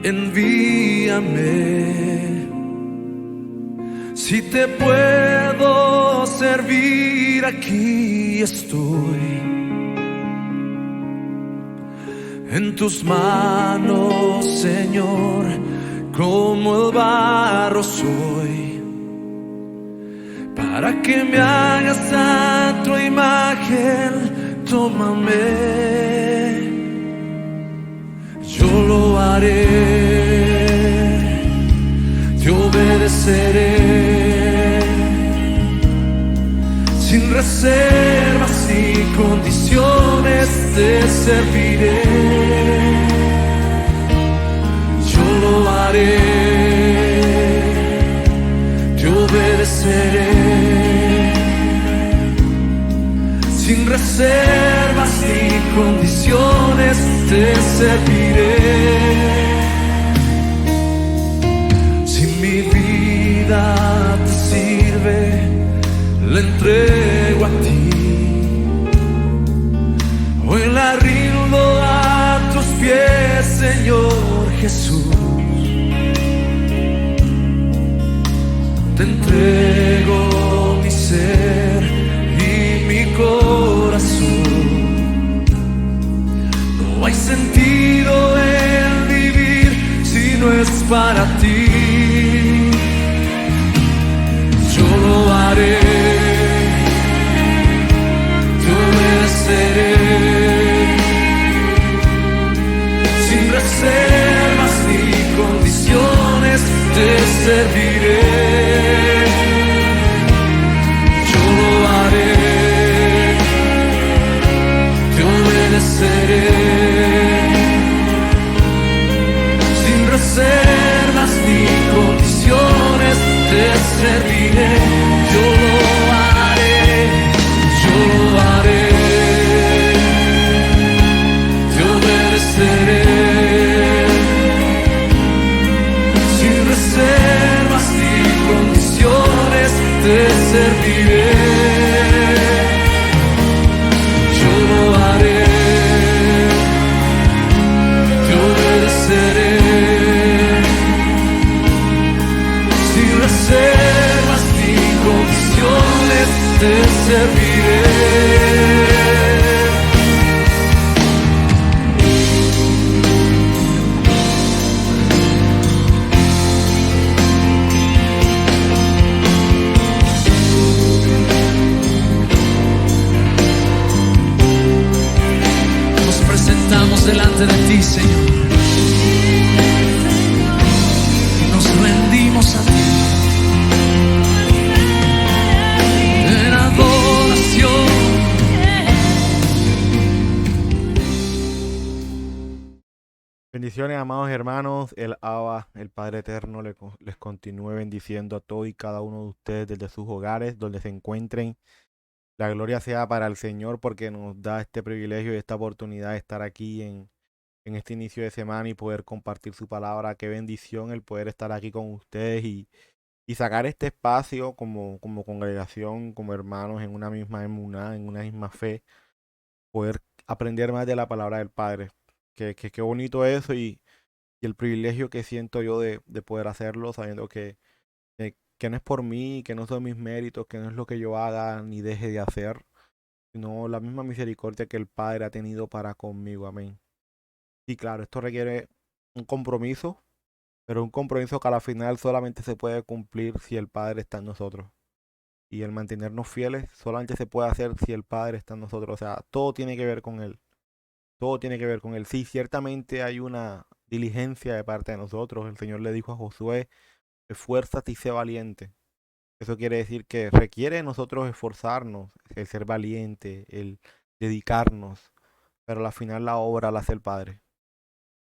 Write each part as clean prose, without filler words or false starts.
envíame. Si te puedo servir, aquí estoy. En tus manos, Señor, como el barro soy, para que me hagas a tu imagen. Tómame, yo lo haré, te obedeceré, sin reservas y condiciones te serviré. Yo lo haré, te obedeceré, sin reservas ni condiciones te serviré. Si mi vida te sirve, la entrego a ti. Hoy la rindo a tus pies, Señor Jesús. Te entrego mi ser y mi corazón. No hay sentido en vivir si no es para ti. Yo lo haré, te obedeceré, sin reservas ni condiciones te serviré. Yo lo haré, te obedeceré, sin reservas ni condiciones te serviré. Yo lo haré, yo lo haré, te obedeceré, sin reservas ni condiciones te serviré. Yo lo haré, te obedeceré, sin reservas ni condiciones te serviré. Nos presentamos delante de ti, Señor, y nos rendimos a ti en adoración. Bendiciones, amados hermanos. El Abba, el Padre Eterno, les continúe bendiciendo a todos y cada uno de ustedes desde sus hogares, donde se encuentren. La gloria sea para el Señor porque nos da este privilegio y esta oportunidad de estar aquí en este inicio de semana y poder compartir su palabra. Qué bendición el poder estar aquí con ustedes y sacar este espacio como congregación, como hermanos en una misma emuná, en una misma fe, poder aprender más de la palabra del Padre. Qué bonito eso y el privilegio que siento yo de poder hacerlo, sabiendo que no es por mí, que no son mis méritos, que no es lo que yo haga ni deje de hacer, sino la misma misericordia que el Padre ha tenido para conmigo. Amén. Y claro, esto requiere un compromiso, pero un compromiso que a la final solamente se puede cumplir si el Padre está en nosotros. Y el mantenernos fieles solamente se puede hacer si el Padre está en nosotros. O sea, todo tiene que ver con Él. Todo tiene que ver con Él. Sí, ciertamente hay una diligencia de parte de nosotros. El Señor le dijo a Josué: esfuérzate y sé valiente. Eso quiere decir que requiere de nosotros esforzarnos, el ser valiente, el dedicarnos, pero al final la obra la hace el Padre.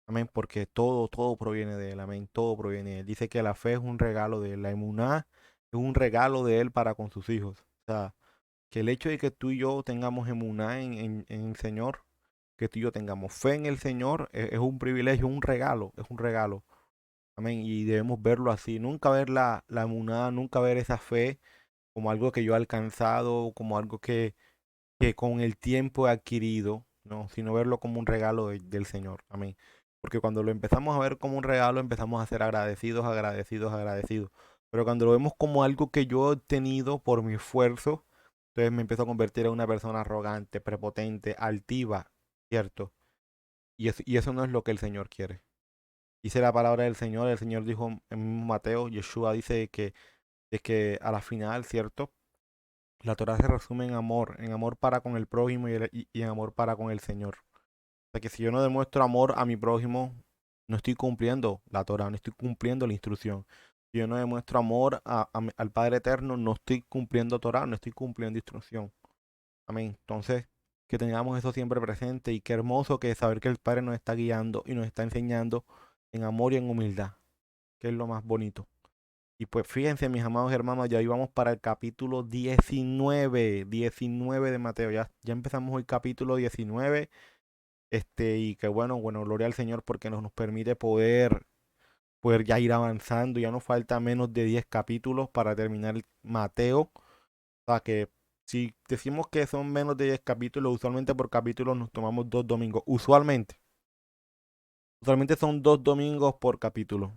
Amén, porque todo proviene de Él, amén, todo proviene de Él. Dice que la fe es un regalo de Él, la emuná es un regalo de Él para con sus hijos. O sea, que el hecho de que tú y yo tengamos emuná en el Señor, que tú y yo tengamos fe en el Señor, es un privilegio, un regalo, es un regalo. Amén, y debemos verlo así, nunca ver la emuná, nunca ver esa fe como algo que yo he alcanzado, como algo que con el tiempo he adquirido, no, sino verlo como un regalo del Señor. Amén. Porque cuando lo empezamos a ver como un regalo, empezamos a ser agradecidos, agradecidos, agradecidos. Pero cuando lo vemos como algo que yo he obtenido por mi esfuerzo, entonces me empiezo a convertir en una persona arrogante, prepotente, altiva, ¿cierto? Y eso no es lo que el Señor quiere. Dice la palabra del Señor, el Señor dijo en Mateo, Yeshua dice que a la final, ¿cierto? La Torah se resume en amor para con el prójimo y en amor para con el Señor. O sea que si yo no demuestro amor a mi prójimo, no estoy cumpliendo la Torah, no estoy cumpliendo la instrucción. Si yo no demuestro amor al Padre Eterno, no estoy cumpliendo Torah, no estoy cumpliendo instrucción. Amén. Entonces, que tengamos eso siempre presente y qué hermoso que saber que el Padre nos está guiando y nos está enseñando en amor y en humildad, que es lo más bonito. Y pues fíjense, mis amados hermanos, ya íbamos para el capítulo 19 de Mateo. Ya empezamos hoy capítulo 19. Y que bueno, gloria al Señor porque nos permite poder ya ir avanzando. Ya nos falta menos de 10 capítulos para terminar Mateo. O sea que si decimos que son menos de 10 capítulos, usualmente por capítulo nos tomamos 2 domingos. Usualmente son 2 domingos por capítulo. O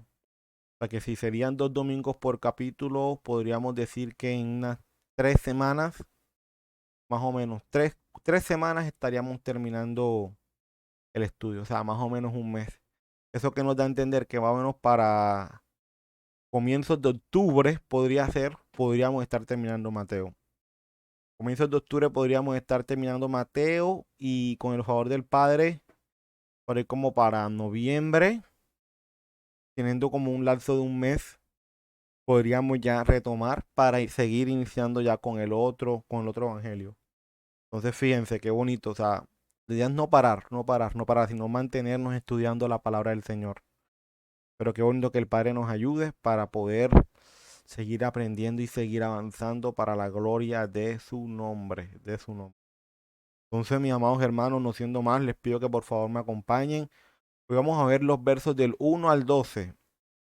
sea que si serían 2 domingos por capítulo, podríamos decir que en unas 3 semanas, más o menos, tres semanas estaríamos terminando el estudio. O sea, más o menos un mes. Eso que nos da a entender que más o menos para comienzos de octubre podríamos estar terminando Mateo. Comienzos de octubre podríamos estar terminando Mateo y con el favor del Padre, por ahí como para noviembre, teniendo como un lapso de un mes, podríamos ya retomar para seguir iniciando ya con el otro evangelio. Entonces fíjense qué bonito, o sea, la idea es no parar, no parar, no parar, sino mantenernos estudiando la palabra del Señor. Pero qué bonito que el Padre nos ayude para poder seguir aprendiendo y seguir avanzando para la gloria de su nombre, de su nombre. Entonces, mis amados hermanos, no siendo más, les pido que por favor me acompañen. Hoy vamos a ver los versos del 1 al 12.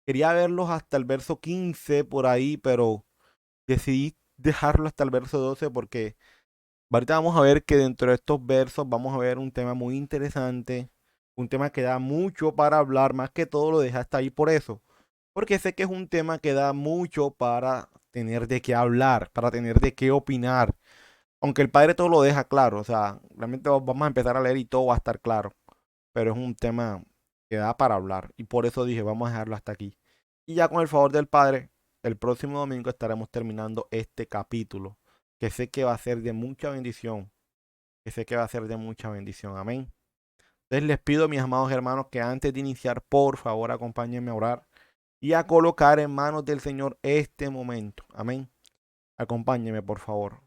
Quería verlos hasta el verso 15 por ahí, pero decidí dejarlo hasta el verso 12 porque ahorita vamos a ver que dentro de estos versos vamos a ver un tema muy interesante, un tema que da mucho para hablar, más que todo lo dejé hasta ahí por eso. Porque sé que es un tema que da mucho para tener de qué hablar, para tener de qué opinar. Aunque el padre todo lo deja claro, o sea, realmente vamos a empezar a leer y todo va a estar claro. Pero es un tema que da para hablar. Y por eso dije, vamos a dejarlo hasta aquí. Y ya con el favor del padre, el próximo domingo estaremos terminando este capítulo, que sé que va a ser de mucha bendición. Que sé que va a ser de mucha bendición. Amén. Entonces les pido, mis amados hermanos, que antes de iniciar, por favor, acompáñenme a orar y a colocar en manos del Señor este momento. Amén. Acompáñeme, por favor.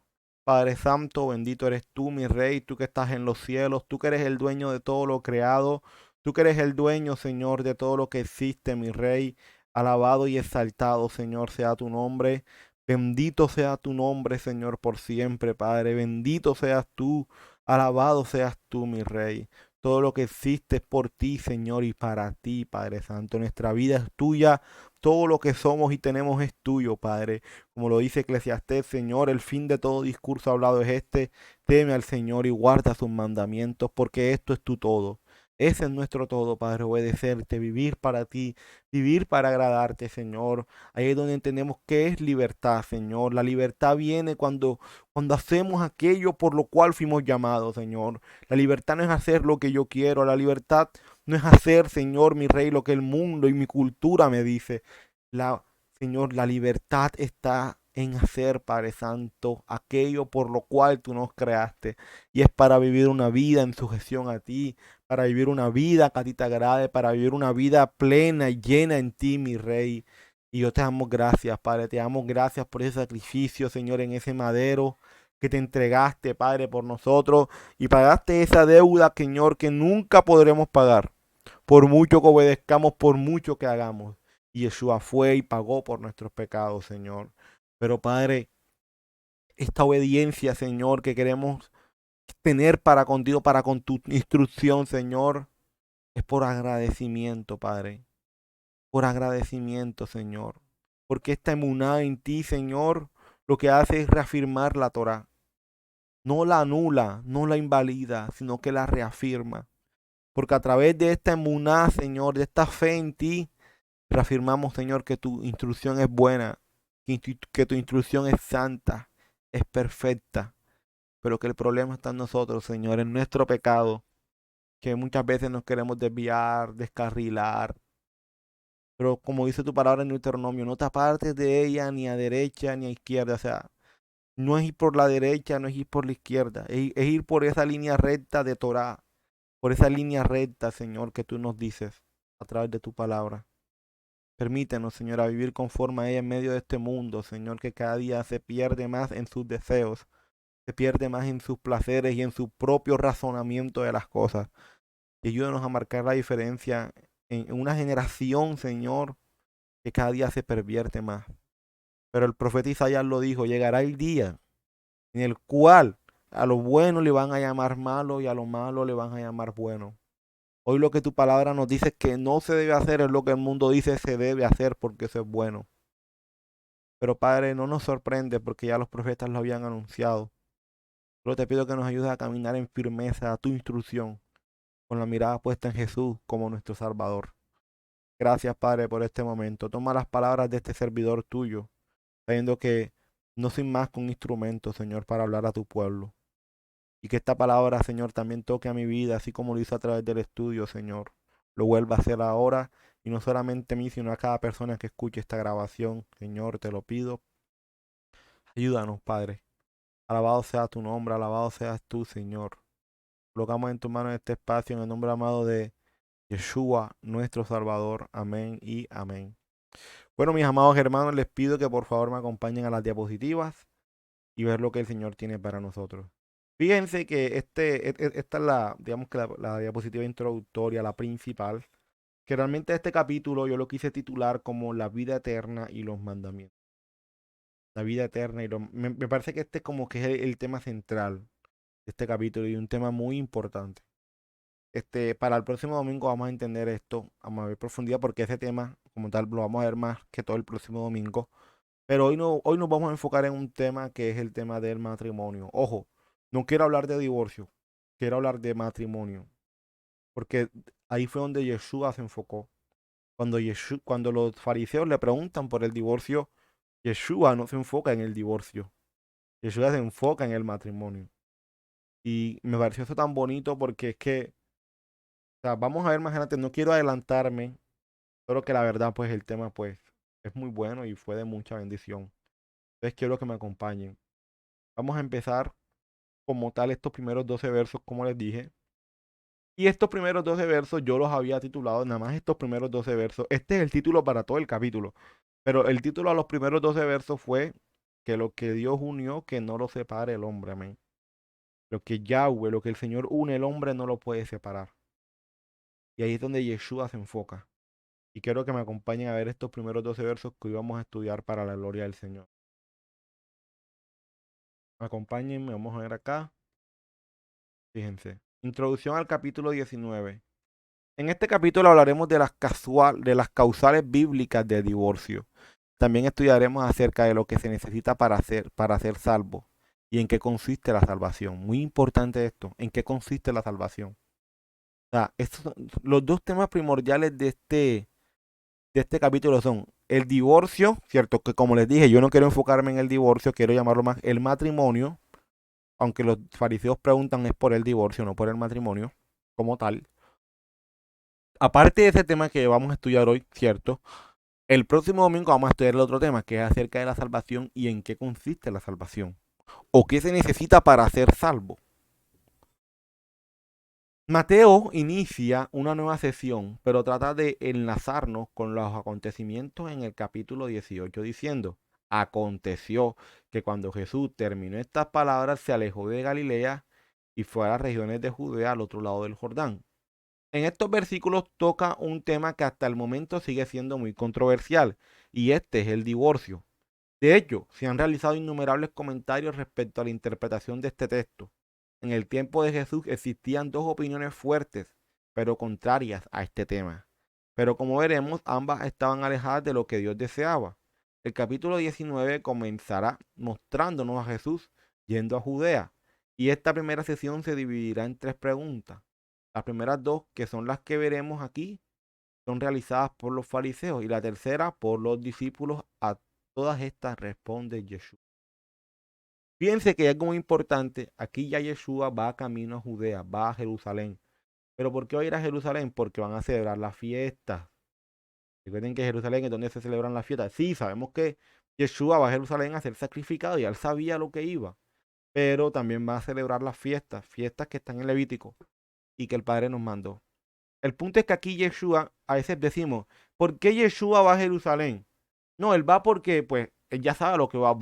Padre Santo, bendito eres tú, mi Rey, tú que estás en los cielos, tú que eres el dueño de todo lo creado, tú que eres el dueño, Señor, de todo lo que existe, mi Rey. Alabado y exaltado, Señor, sea tu nombre. Bendito sea tu nombre, Señor, por siempre, Padre. Bendito seas tú, alabado seas tú, mi Rey. Todo lo que existe es por ti, Señor, y para ti, Padre Santo. Nuestra vida es tuya, todo lo que somos y tenemos es tuyo, Padre. Como lo dice Eclesiastés, Señor, el fin de todo discurso hablado es este: teme al Señor y guarda sus mandamientos, porque esto es tu todo. Ese es nuestro todo, Padre, obedecerte, vivir para ti, vivir para agradarte, Señor. Ahí es donde entendemos qué es libertad, Señor. La libertad viene cuando hacemos aquello por lo cual fuimos llamados, Señor. La libertad no es hacer lo que yo quiero, la libertad no es hacer, Señor, mi Rey, lo que el mundo y mi cultura me dice. Señor, la libertad está en hacer, Padre Santo, aquello por lo cual tú nos creaste. Y es para vivir una vida en sujeción a ti, para vivir una vida que a ti te agrade, para vivir una vida plena y llena en ti, mi Rey. Y yo te damos gracias, Padre, te damos gracias por ese sacrificio, Señor, en ese madero que te entregaste, Padre, por nosotros y pagaste esa deuda, Señor, que nunca podremos pagar, por mucho que obedezcamos, por mucho que hagamos. Y Yeshua fue y pagó por nuestros pecados, Señor. Pero Padre, esta obediencia, Señor, que queremos tener para contigo, para con tu instrucción, Señor, es por agradecimiento, Padre. Por agradecimiento, Señor. Porque esta emuná en ti, Señor, lo que hace es reafirmar la Torah. No la anula, no la invalida, sino que la reafirma. Porque a través de esta emuná, Señor, de esta fe en ti, reafirmamos, Señor, que tu instrucción es buena, que tu instrucción es santa, es perfecta, pero que el problema está en nosotros, Señor, en nuestro pecado, que muchas veces nos queremos desviar, descarrilar. Pero como dice tu palabra en Deuteronomio, no te apartes de ella ni a derecha ni a izquierda. O sea, no es ir por la derecha, no es ir por la izquierda, es ir por esa línea recta de Torah, por esa línea recta, Señor, que tú nos dices a través de tu palabra. Permítenos, Señor, a vivir conforme a ella en medio de este mundo, Señor, que cada día se pierde más en sus deseos, se pierde más en sus placeres y en su propio razonamiento de las cosas. Y ayúdanos a marcar la diferencia en una generación, Señor, que cada día se pervierte más. Pero el profeta Isaías lo dijo, llegará el día en el cual a lo bueno le van a llamar malo y a lo malo le van a llamar bueno. Hoy lo que tu palabra nos dice que no se debe hacer es lo que el mundo dice se debe hacer porque eso es bueno. Pero Padre, no nos sorprende porque ya los profetas lo habían anunciado. Solo te pido que nos ayudes a caminar en firmeza a tu instrucción, con la mirada puesta en Jesús como nuestro Salvador. Gracias, Padre, por este momento. Toma las palabras de este servidor tuyo, sabiendo que no soy más que un instrumento, Señor, para hablar a tu pueblo. Y que esta palabra, Señor, también toque a mi vida, así como lo hizo a través del estudio, Señor. Lo vuelva a hacer ahora, y no solamente a mí, sino a cada persona que escuche esta grabación. Señor, te lo pido. Ayúdanos, Padre. Alabado sea tu nombre, alabado seas tú, Señor. Colocamos en tu mano este espacio en el nombre amado de Yeshua, nuestro Salvador. Amén y amén. Bueno, mis amados hermanos, les pido que por favor me acompañen a las diapositivas y ver lo que el Señor tiene para nosotros. Fíjense que esta es la, digamos que la diapositiva introductoria, la principal, que realmente este capítulo yo lo quise titular como la vida eterna y los mandamientos. La vida eterna y me parece que este como que es el tema central de este capítulo y un tema muy importante. Para el próximo domingo vamos a entender esto, vamos a ver profundidad porque ese tema como tal lo vamos a ver más que todo el próximo domingo. Pero hoy, no, hoy nos vamos a enfocar en un tema que es el tema del matrimonio. Ojo, no quiero hablar de divorcio, quiero hablar de matrimonio. Porque ahí fue donde Yeshua se enfocó. Cuando los fariseos le preguntan por el divorcio, Yeshua no se enfoca en el divorcio. Yeshua se enfoca en el matrimonio. Y me pareció eso tan bonito porque es que, o sea, vamos a ver más adelante, no quiero adelantarme, pero que la verdad, pues el tema, pues, es muy bueno y fue de mucha bendición. Entonces quiero que me acompañen. Vamos a empezar como tal estos primeros 12 versos, como les dije. Y estos primeros 12 versos yo los había titulado, nada más estos primeros 12 versos. Este es el título para todo el capítulo. Pero el título a los primeros 12 versos fue que lo que Dios unió, que no lo separe el hombre, amén. Lo que Yahweh, lo que el Señor une, el hombre no lo puede separar. Y ahí es donde Yeshua se enfoca. Y quiero que me acompañen a ver estos primeros 12 versos que hoy vamos a estudiar para la gloria del Señor. Acompáñenme, vamos a ver acá. Fíjense. Introducción al capítulo 19. En este capítulo hablaremos de de las causales bíblicas de divorcio. También estudiaremos acerca de lo que se necesita para ser salvo y en qué consiste la salvación. Muy importante esto, en qué consiste la salvación. O sea, los dos temas primordiales de este capítulo son el divorcio, ¿cierto? Que como les dije, yo no quiero enfocarme en el divorcio, quiero llamarlo más el matrimonio, aunque los fariseos preguntan es por el divorcio, no por el matrimonio como tal. Aparte de ese tema que vamos a estudiar hoy, ¿cierto? El próximo domingo vamos a estudiar el otro tema, que es acerca de la salvación y en qué consiste la salvación. O qué se necesita para ser salvo. Mateo inicia una nueva sesión, pero trata de enlazarnos con los acontecimientos en el capítulo 18, diciendo, aconteció que cuando Jesús terminó estas palabras, se alejó de Galilea y fue a las regiones de Judea al otro lado del Jordán. En estos versículos toca un tema que hasta el momento sigue siendo muy controversial, y este es el divorcio. De hecho, se han realizado innumerables comentarios respecto a la interpretación de este texto. En el tiempo de Jesús existían dos opiniones fuertes, pero contrarias a este tema. Pero como veremos, ambas estaban alejadas de lo que Dios deseaba. El capítulo 19 comenzará mostrándonos a Jesús yendo a Judea, y esta primera sesión se dividirá en tres preguntas. Las primeras dos, que son las que veremos aquí, son realizadas por los fariseos y la tercera por los discípulos. A todas estas responde Yeshua. Fíjense que hay algo muy importante. Aquí ya Yeshua va camino a Judea, va a Jerusalén. ¿Pero por qué va a ir a Jerusalén? Porque van a celebrar las fiestas. Recuerden que Jerusalén es donde se celebran las fiestas. Sí, sabemos que Yeshua va a Jerusalén a ser sacrificado y él sabía lo que iba. Pero también va a celebrar las fiestas, fiestas que están en Levítico y que el Padre nos mandó. El punto es que aquí Yeshua, a veces decimos, ¿por qué Yeshua va a Jerusalén? No, él va porque, pues, él ya sabe lo que va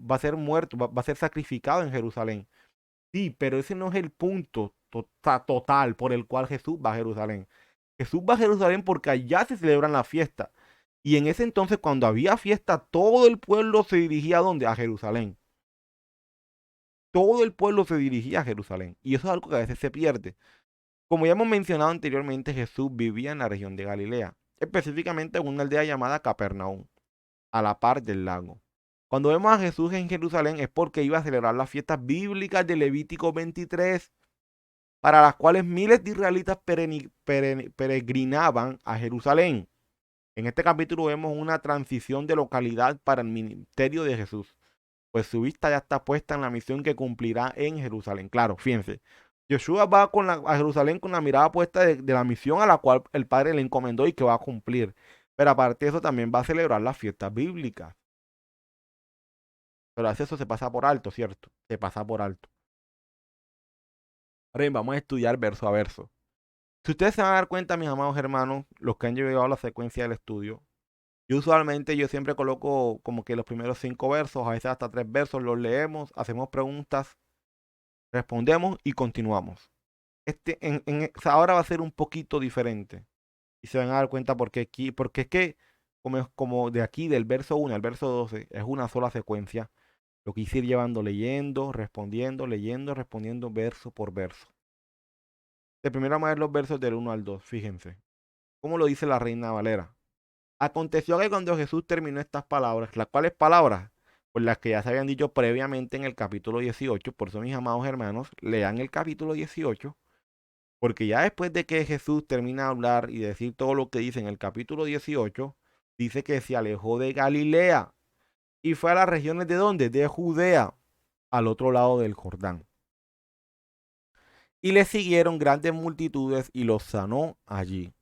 a ser muerto, va a ser sacrificado en Jerusalén. Sí, pero ese no es el punto total por el cual Jesús va a Jerusalén. Jesús va a Jerusalén porque allá se celebran las fiestas. Y en ese entonces, cuando había fiesta, todo el pueblo se dirigía ¿a dónde? A Jerusalén. Todo el pueblo se dirigía a Jerusalén. Y eso es algo que a veces se pierde. Como ya hemos mencionado anteriormente, Jesús vivía en la región de Galilea, específicamente en una aldea llamada Capernaum, a la par del lago. Cuando vemos a Jesús en Jerusalén es porque iba a celebrar las fiestas bíblicas de Levítico 23, para las cuales miles de israelitas peregrinaban a Jerusalén. En este capítulo vemos una transición de localidad para el ministerio de Jesús, pues su vista ya está puesta en la misión que cumplirá en Jerusalén. Claro, fíjense, Joshua va a Jerusalén con la mirada puesta de la misión a la cual el Padre le encomendó y que va a cumplir. Pero aparte de eso, también va a celebrar las fiestas bíblicas. Pero eso se pasa por alto, ¿cierto? Se pasa por alto. Ahora bien, vamos a estudiar verso a verso. Si ustedes se van a dar cuenta, mis amados hermanos, los que han llevado la secuencia del estudio, yo siempre coloco como que los primeros 5 versos, a veces hasta 3 versos, los leemos, hacemos preguntas, respondemos y continuamos. Ahora va a ser un poquito diferente. Y se van a dar cuenta porque es que como de aquí, del verso 1 al verso 12, es una sola secuencia. Lo quise ir llevando leyendo, respondiendo verso por verso. De primero vamos a ver los versos del 1 al 2, fíjense. ¿Cómo lo dice la Reina Valera? Aconteció que cuando Jesús terminó estas palabras, ¿las cuales palabras? Pues las que ya se habían dicho previamente en el capítulo 18. Por eso, mis amados hermanos, lean el capítulo 18, porque ya después de que Jesús termina de hablar y decir todo lo que dice en el capítulo 18, dice que se alejó de Galilea y fue a las regiones de ¿dónde? De Judea, al otro lado del Jordán. Y le siguieron grandes multitudes y los sanó allí.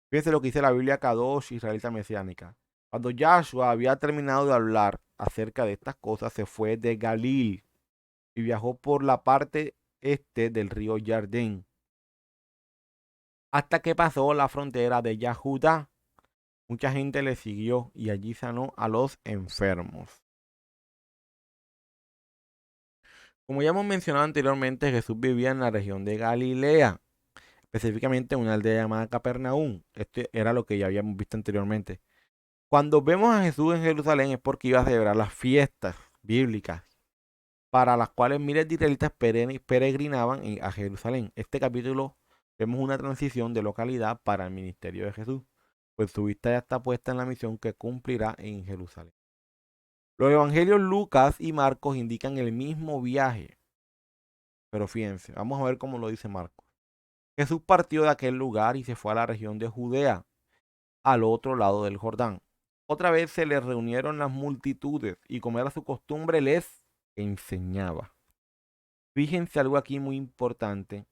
Fíjense lo que dice la Biblia Kadosh Israelita Mesiánica. Cuando Yahshua había terminado de hablar acerca de estas cosas, se fue de Galil y viajó por la parte este del río Jardín, hasta que pasó la frontera de Yahudá. Mucha gente le siguió y allí sanó a los enfermos. Como ya hemos mencionado anteriormente, Jesús vivía en la región de Galilea, específicamente en una aldea llamada Capernaum. Este era lo que ya habíamos visto anteriormente. Cuando vemos a Jesús en Jerusalén es porque iba a celebrar las fiestas bíblicas para las cuales miles de israelitas peregrinaban a Jerusalén. Este capítulo vemos una transición de localidad para el ministerio de Jesús, pues su vista ya está puesta en la misión que cumplirá en Jerusalén. Los evangelios Lucas y Marcos indican el mismo viaje, pero fíjense, vamos a ver cómo lo dice Marcos. Jesús partió de aquel lugar y se fue a la región de Judea, al otro lado del Jordán. Otra vez se le reunieron las multitudes y como era su costumbre les enseñaba. Fíjense algo aquí muy importante,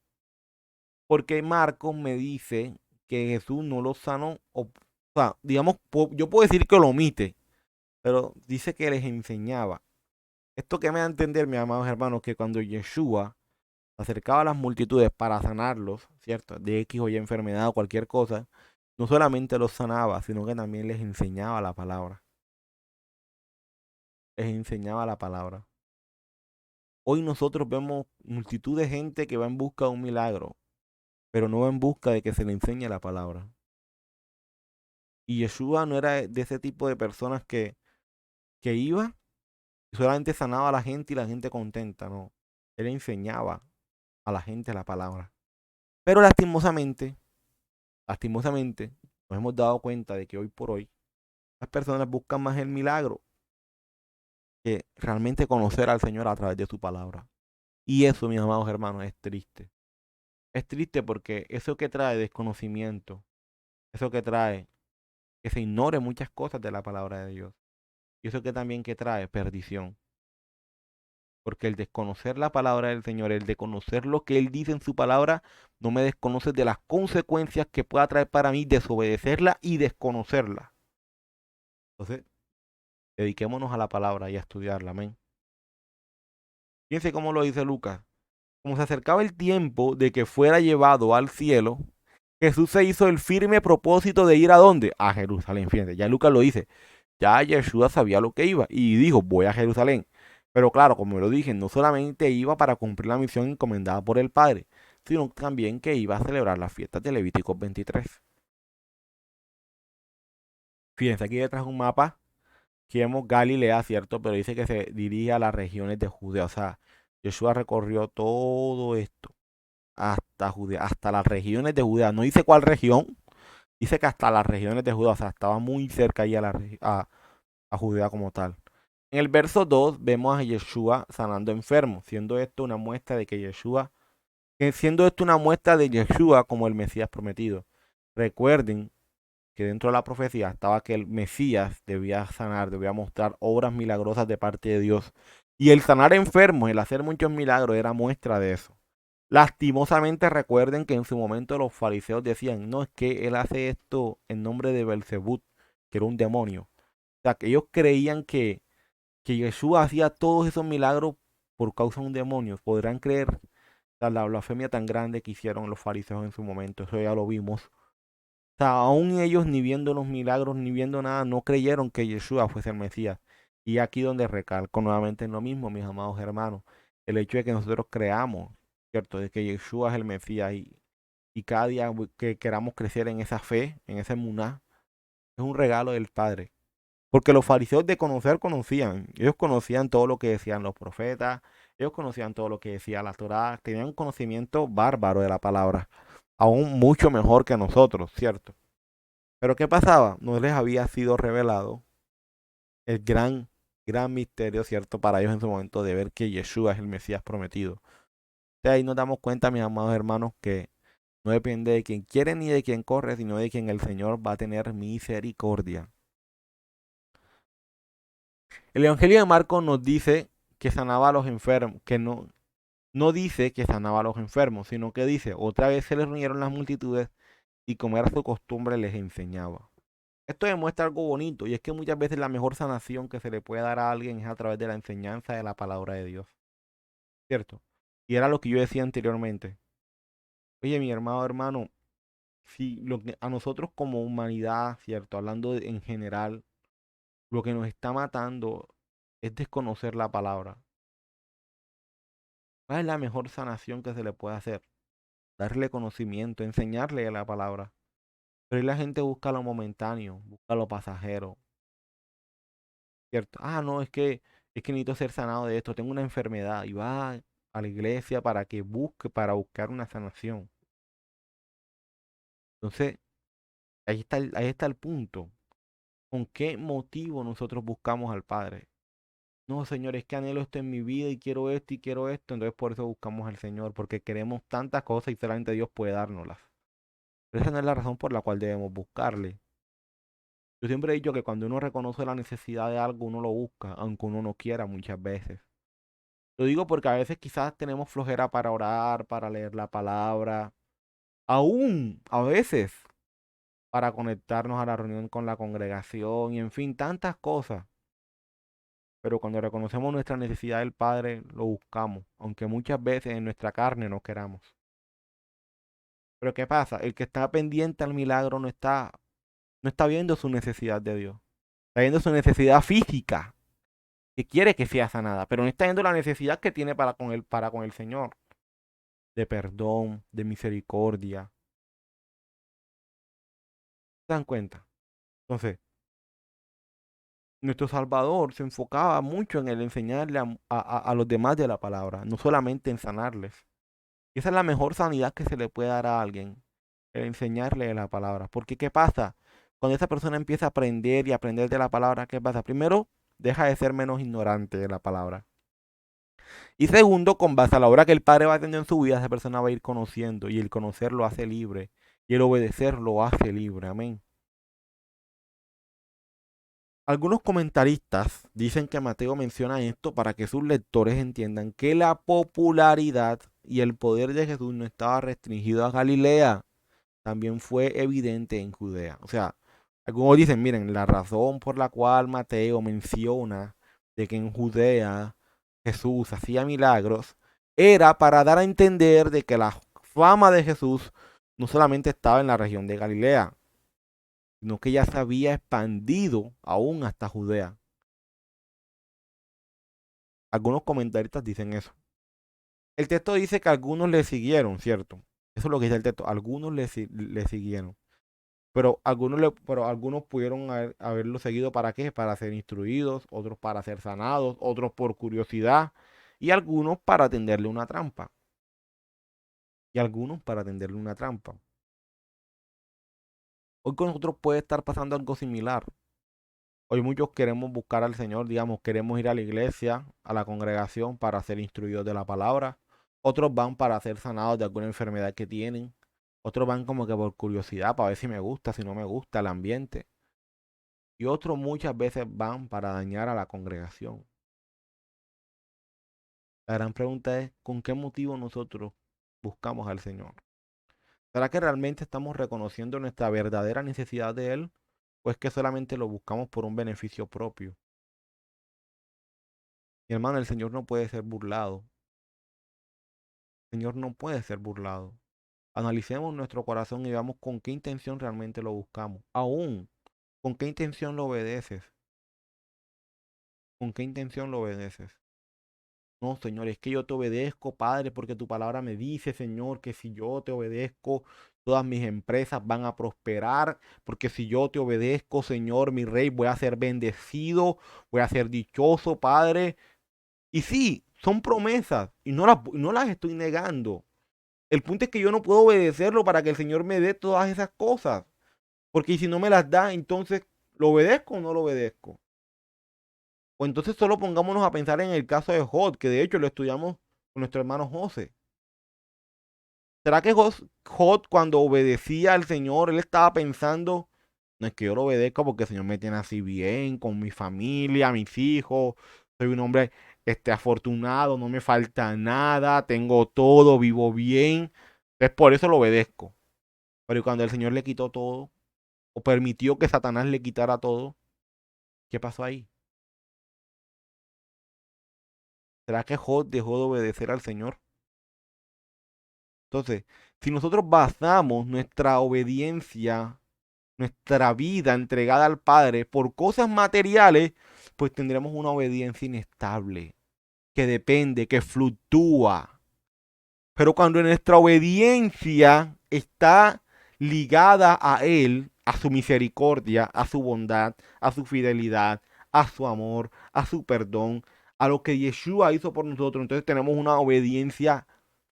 porque Marcos me dice que Jesús no lo sanó, o sea, digamos, yo puedo decir que lo omite, pero dice que les enseñaba. Esto que me da a entender, mis amados hermanos, que cuando Yeshua se acercaba a las multitudes para sanarlos, ¿cierto? De X o Y enfermedad o cualquier cosa, no solamente los sanaba, sino que también les enseñaba la palabra. Les enseñaba la palabra. Hoy nosotros vemos multitud de gente que va en busca de un milagro, pero no va en busca de que se le enseñe la palabra. Y Yeshua no era de ese tipo de personas que iba y solamente sanaba a la gente y la gente contenta, no. Él enseñaba a la gente la palabra. Pero lastimosamente, nos hemos dado cuenta de que hoy por hoy las personas buscan más el milagro que realmente conocer al Señor a través de su palabra. Y eso, mis amados hermanos, es triste. Es triste porque eso que trae desconocimiento, eso que trae que se ignore muchas cosas de la palabra de Dios. Y eso que también que trae perdición. Porque el desconocer la palabra del Señor, el desconocer lo que Él dice en su palabra, no me desconoce de las consecuencias que pueda traer para mí desobedecerla y desconocerla. Entonces, dediquémonos a la palabra y a estudiarla. Amén. Fíjense cómo lo dice Lucas. Como se acercaba el tiempo de que fuera llevado al cielo, Jesús se hizo el firme propósito de ir ¿a dónde? A Jerusalén. Fíjense, ya Lucas lo dice. Ya Yeshua sabía lo que iba y dijo, voy a Jerusalén. Pero claro, como lo dije, no solamente iba para cumplir la misión encomendada por el Padre, sino también que iba a celebrar las fiestas de Levíticos 23. Fíjense, aquí detrás un mapa que vemos Galilea, ¿cierto? Pero dice que se dirige a las regiones de Judea. O sea, Yeshua recorrió todo esto hasta Judea, hasta las regiones de Judea. No dice cuál región, dice que hasta las regiones de Judea. O sea, estaba muy cerca ahí a Judea como tal. En el verso 2 vemos a Yeshua sanando enfermos, siendo esto una muestra de que Yeshua como el Mesías prometido. Recuerden que dentro de la profecía estaba que el Mesías debía sanar, debía mostrar obras milagrosas de parte de Dios. Y el sanar enfermos, el hacer muchos milagros era muestra de eso. Lastimosamente recuerden que en su momento los fariseos decían, no, es que él hace esto en nombre de Belzebú, que era un demonio. O sea, que ellos creían que Jesús hacía todos esos milagros por causa de un demonio. Podrán creer la blasfemia tan grande que hicieron los fariseos en su momento. Eso ya lo vimos. O sea, aún ellos ni viendo los milagros, ni viendo nada, no creyeron que Yeshua fuese el Mesías. Y aquí donde recalco nuevamente en lo mismo, mis amados hermanos. El hecho de que nosotros creamos, ¿cierto? De que Yeshua es el Mesías y cada día que queramos crecer en esa fe, en ese emuná, es un regalo del Padre. Porque los fariseos de conocer conocían. Ellos conocían todo lo que decían los profetas. Ellos conocían todo lo que decía la Torá. Tenían un conocimiento bárbaro de la palabra. Aún mucho mejor que nosotros, ¿cierto? Pero ¿qué pasaba? No les había sido revelado el gran misterio, ¿cierto? Para ellos en su momento de ver que Yeshua es el Mesías prometido. De ahí nos damos cuenta, mis amados hermanos, que no depende de quien quiere ni de quien corre, sino de quien el Señor va a tener misericordia. El Evangelio de Marcos nos dice que sanaba a los enfermos, que no dice que sanaba a los enfermos, sino que dice, otra vez se les reunieron las multitudes y como era su costumbre les enseñaba. Esto demuestra algo bonito y es que muchas veces la mejor sanación que se le puede dar a alguien es a través de la enseñanza de la palabra de Dios, ¿cierto? Y era lo que yo decía anteriormente. Oye, mi hermano, si a nosotros como humanidad, ¿cierto? Hablando en general, lo que nos está matando es desconocer la palabra. ¿Cuál es la mejor sanación que se le puede hacer? Darle conocimiento, enseñarle la palabra. Pero ahí la gente busca lo momentáneo, busca lo pasajero, ¿cierto? Ah, no, es que necesito ser sanado de esto, tengo una enfermedad y va a la iglesia para buscar una sanación. Entonces, ahí está el punto. ¿Con qué motivo nosotros buscamos al Padre? No, Señor, es que anhelo esto en mi vida y quiero esto y quiero esto. Entonces por eso buscamos al Señor, porque queremos tantas cosas y solamente Dios puede dárnoslas. Pero esa no es la razón por la cual debemos buscarle. Yo siempre he dicho que cuando uno reconoce la necesidad de algo, uno lo busca, aunque uno no quiera muchas veces. Lo digo porque a veces quizás tenemos flojera para orar, para leer la palabra, aún a veces para conectarnos a la reunión con la congregación y en fin, tantas cosas. Pero cuando reconocemos nuestra necesidad del Padre, lo buscamos, aunque muchas veces en nuestra carne no queramos. Pero ¿qué pasa? El que está pendiente al milagro no está viendo su necesidad de Dios. Está viendo su necesidad física, que quiere que sea sanada, pero no está viendo la necesidad que tiene para con el Señor, de perdón, de misericordia. ¿Se dan cuenta? Entonces, nuestro Salvador se enfocaba mucho en el enseñarle a los demás de la palabra, no solamente en sanarles. Y esa es la mejor sanidad que se le puede dar a alguien, el enseñarle la palabra. Porque ¿qué pasa? Cuando esa persona empieza a aprender y aprender de la palabra, ¿qué pasa? Primero, deja de ser menos ignorante de la palabra. Y segundo, con base a la obra que el Padre va teniendo en su vida, esa persona va a ir conociendo. Y el conocer lo hace libre. Y el obedecer lo hace libre. Amén. Algunos comentaristas dicen que Mateo menciona esto para que sus lectores entiendan que la popularidad y el poder de Jesús no estaba restringido a Galilea, también fue evidente en Judea. O sea, algunos dicen, miren, la razón por la cual Mateo menciona de que en Judea Jesús hacía milagros era para dar a entender de que la fama de Jesús no solamente estaba en la región de Galilea, sino que ya se había expandido aún hasta Judea. Algunos comentaristas dicen eso. El texto dice que algunos le siguieron, ¿cierto? Eso es lo que dice el texto. Algunos le siguieron. Pero algunos pudieron haberlo seguido para qué? Para ser instruidos, otros para ser sanados, otros por curiosidad y algunos para tenderle una trampa. Y algunos para tenderle una trampa. Hoy con nosotros puede estar pasando algo similar. Hoy muchos queremos buscar al Señor, digamos, queremos ir a la iglesia, a la congregación para ser instruidos de la palabra. Otros van para ser sanados de alguna enfermedad que tienen. Otros van como que por curiosidad, para ver si me gusta, si no me gusta el ambiente. Y otros muchas veces van para dañar a la congregación. La gran pregunta es, ¿con qué motivo nosotros buscamos al Señor? ¿Será que realmente estamos reconociendo nuestra verdadera necesidad de Él? ¿O es que solamente lo buscamos por un beneficio propio? Mi hermano, el Señor no puede ser burlado. El Señor no puede ser burlado. Analicemos nuestro corazón y veamos con qué intención realmente lo buscamos. Aún, ¿con qué intención lo obedeces? ¿Con qué intención lo obedeces? No, Señor, es que yo te obedezco, Padre, porque tu palabra me dice, Señor, que si yo te obedezco, todas mis empresas van a prosperar, porque si yo te obedezco, Señor, mi Rey, voy a ser bendecido, voy a ser dichoso, Padre. Y sí, son promesas y no las estoy negando. El punto es que yo no puedo obedecerlo para que el Señor me dé todas esas cosas, porque si no me las da, entonces, ¿lo obedezco o no lo obedezco? O entonces solo pongámonos a pensar en el caso de Jod, que de hecho lo estudiamos con nuestro hermano José. ¿Será que Jod cuando obedecía al Señor, él estaba pensando, no es que yo lo obedezca porque el Señor me tiene así bien, con mi familia, mis hijos, soy un hombre afortunado, no me falta nada, tengo todo, vivo bien, es por eso lo obedezco? Pero cuando el Señor le quitó todo, o permitió que Satanás le quitara todo, ¿qué pasó ahí? ¿Será que Jod dejó de obedecer al Señor? Entonces, si nosotros basamos nuestra obediencia, nuestra vida entregada al Padre por cosas materiales, pues tendremos una obediencia inestable, que depende, que fluctúa. Pero cuando nuestra obediencia está ligada a Él, a su misericordia, a su bondad, a su fidelidad, a su amor, a su perdón, a lo que Yeshua hizo por nosotros, entonces tenemos una obediencia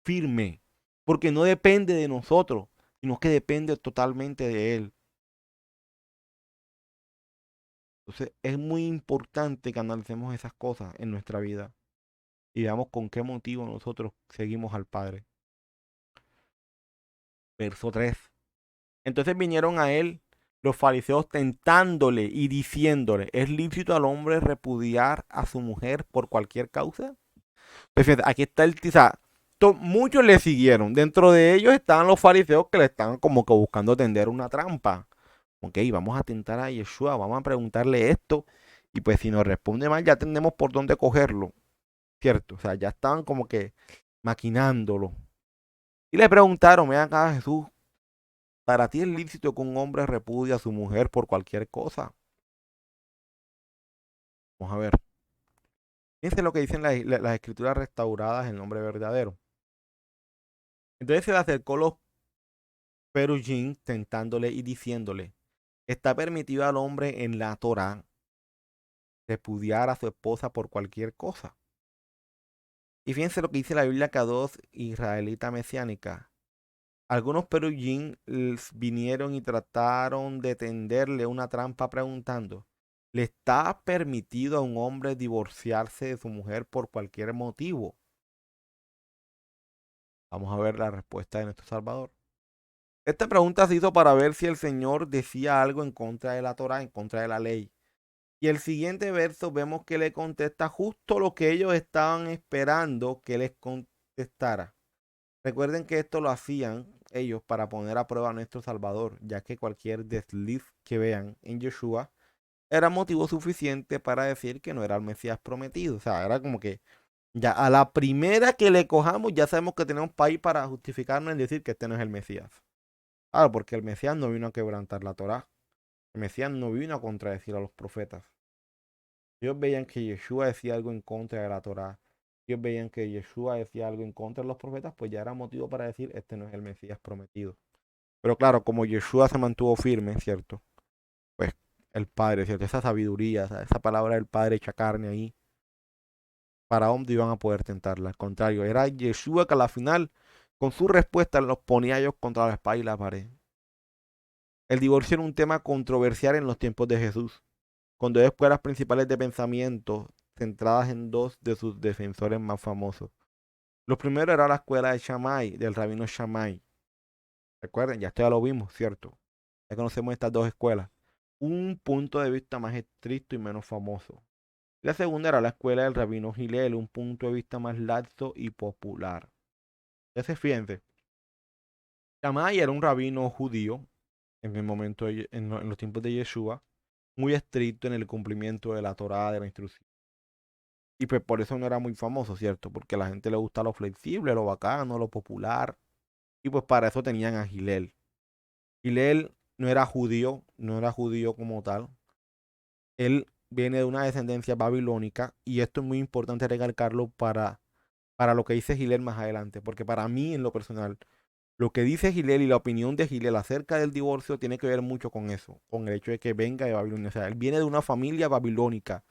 firme, porque no depende de nosotros, sino que depende totalmente de Él. Entonces es muy importante que analicemos esas cosas en nuestra vida y veamos con qué motivo nosotros seguimos al Padre. Verso 3. Entonces vinieron a él los fariseos tentándole y diciéndole, ¿es lícito al hombre repudiar a su mujer por cualquier causa? Pues fíjate, aquí está o sea, muchos le siguieron. Dentro de ellos estaban los fariseos que le estaban como que buscando tender una trampa. Ok, vamos a tentar a Yeshua, vamos a preguntarle esto. Y pues si nos responde mal, ya tenemos por dónde cogerlo. ¿Cierto? O sea, ya estaban como que maquinándolo. Y le preguntaron, ven acá Jesús, ¿para ti es lícito que un hombre repudie a su mujer por cualquier cosa? Vamos a ver. Fíjense lo que dicen las escrituras restauradas en nombre verdadero. Entonces se le acercó los Perugín tentándole y diciéndole, ¿está permitido al hombre en la Torá repudiar a su esposa por cualquier cosa? Y fíjense lo que dice la Biblia Kadosh israelita mesiánica. Algunos Perugín vinieron y trataron de tenderle una trampa preguntando, ¿Le está permitido a un hombre divorciarse de su mujer por cualquier motivo? Vamos a ver la respuesta de nuestro Salvador. Esta pregunta se hizo para ver si el Señor decía algo en contra de la Torá, en contra de la ley. Y el siguiente verso vemos que le contesta justo lo que ellos estaban esperando que les contestara. Recuerden que esto lo hacían ellos para poner a prueba a nuestro Salvador, ya que cualquier desliz que vean en Yeshua era motivo suficiente para decir que no era el Mesías prometido. O sea, era como que ya a la primera que le cojamos ya sabemos que tenemos país para justificarnos en decir que este no es el Mesías. Claro, porque el Mesías no vino a quebrantar la Torá. El Mesías no vino a contradecir a los profetas. Ellos veían que Yeshua decía algo en contra de la Torá. Ellos veían que Yeshua decía algo en contra de los profetas, pues ya era motivo para decir, este no es el Mesías prometido. Pero claro, como Yeshua se mantuvo firme, ¿cierto? Pues el Padre, ¿cierto? Esa sabiduría, esa palabra del Padre hecha carne ahí, para dónde iban a poder tentarla. Al contrario, era Yeshua que a la final, con su respuesta, los ponía a ellos contra la espada y la pared. El divorcio era un tema controversial en los tiempos de Jesús, con dos escuelas principales de pensamiento centradas en dos de sus defensores más famosos. Los primeros era la escuela de Shammai, del rabino Shammai. Recuerden, ya esto ya lo vimos, ¿cierto? Ya conocemos estas dos escuelas. Un punto de vista más estricto y menos famoso. La segunda era la escuela del rabino Hillel, un punto de vista más laxo y popular. Entonces, fíjense, Shammai era un rabino judío en el momento, en los tiempos de Yeshua, muy estricto en el cumplimiento de la Torá, de la instrucción. Y pues por eso no era muy famoso, ¿cierto? Porque a la gente le gusta lo flexible, lo bacano, lo popular. Y pues para eso tenían a Hillel. Hillel no era judío, no era judío como tal. Él viene de una descendencia babilónica y esto es muy importante recalcarlo para lo que dice Hillel más adelante, porque para mí en lo personal, lo que dice Hillel y la opinión de Hillel acerca del divorcio tiene que ver mucho con eso, con el hecho de que venga de Babilonia. O sea, él viene de una familia babilónica,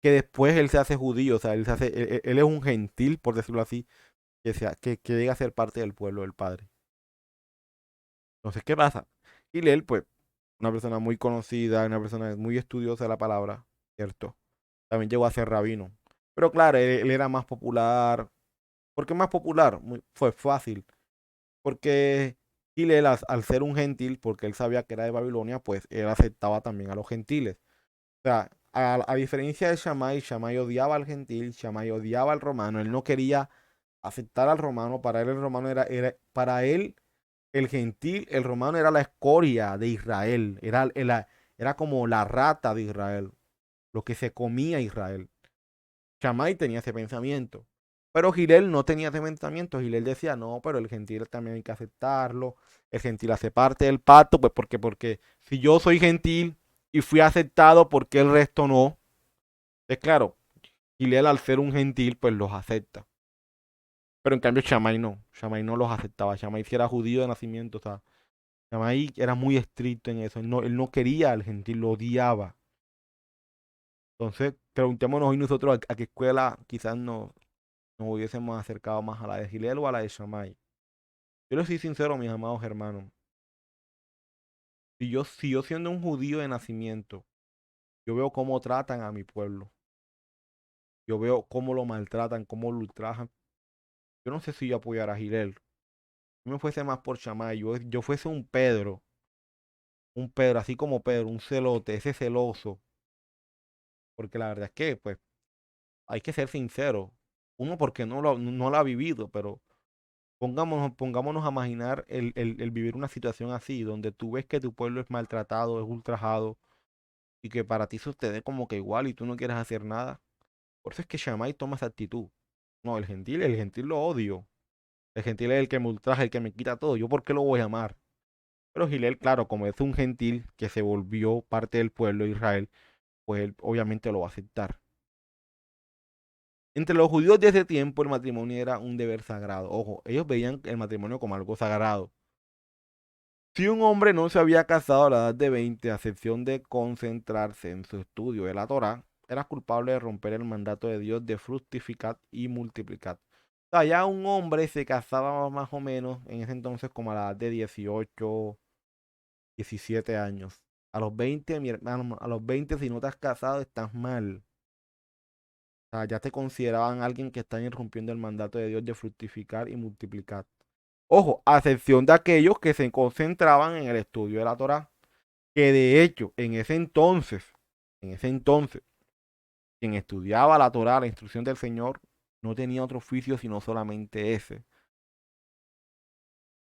que después él se hace judío, o sea, él es un gentil, por decirlo así, que llega a ser parte del pueblo del Padre. Entonces, ¿qué pasa? Hillel, pues, una persona muy conocida, una persona muy estudiosa de la palabra, ¿cierto? También llegó a ser rabino. Pero claro, él era más popular. ¿Por qué más popular? Fue fácil. Porque Hillel, al ser un gentil, porque él sabía que era de Babilonia, pues él aceptaba también a los gentiles. O sea, a diferencia de Shammai, Shammai odiaba al gentil, Shammai odiaba al romano. Él no quería aceptar al romano. Para él el romano para él el gentil, el romano era la escoria de Israel. Era como la rata de Israel, lo que se comía Israel. Shammai tenía ese pensamiento. Pero Hillel no tenía ese pensamiento. Hillel decía, no, pero el gentil también hay que aceptarlo. El gentil hace parte del pacto, pues porque si yo soy gentil y fui aceptado, ¿por qué el resto no? Es claro, Hillel al ser un gentil, pues los acepta. Pero en cambio Shammai no. Shammai no los aceptaba. Shammai sí era judío de nacimiento. O sea, Shammai era muy estricto en eso. Él no quería al gentil, lo odiaba. Entonces, preguntémonos hoy nosotros a qué escuela quizás nos hubiésemos acercado más, a la de Hillel o a la de Shammai. Yo les soy sincero, mis amados hermanos. Si yo siendo un judío de nacimiento, yo veo cómo tratan a mi pueblo. Yo veo cómo lo maltratan, cómo lo ultrajan. Yo no sé si yo apoyara a Hillel. Yo me fuese más por Shammai. Yo fuese un Pedro, así como Pedro, un celote, ese celoso. Porque la verdad es que, pues, hay que ser sincero. Uno porque no lo ha vivido, pero pongámonos a imaginar el vivir una situación así, donde tú ves que tu pueblo es maltratado, es ultrajado, y que para ti eso te dé como que igual y tú no quieres hacer nada. Por eso es que Shammai toma esa actitud. No, el gentil lo odio. El gentil es el que me ultraja, el que me quita todo. ¿Yo por qué lo voy a amar? Pero Gilel, claro, como es un gentil que se volvió parte del pueblo de Israel, pues él obviamente lo va a aceptar. Entre los judíos de ese tiempo el matrimonio era un deber sagrado. Ojo, ellos veían el matrimonio como algo sagrado. Si un hombre no se había casado a la edad de 20, a excepción de concentrarse en su estudio de la Torá, era culpable de romper el mandato de Dios de fructificar y multiplicar. O sea, ya un hombre se casaba más o menos en ese entonces como a la edad de 18, 17 años. A los 20, mi hermano, a los 20 si no te has casado, estás mal. O sea, ya te consideraban alguien que está irrumpiendo el mandato de Dios de fructificar y multiplicar. Ojo, a excepción de aquellos que se concentraban en el estudio de la Torá, que de hecho, en ese entonces, quien estudiaba la Torá, la instrucción del Señor, no tenía otro oficio sino solamente ese.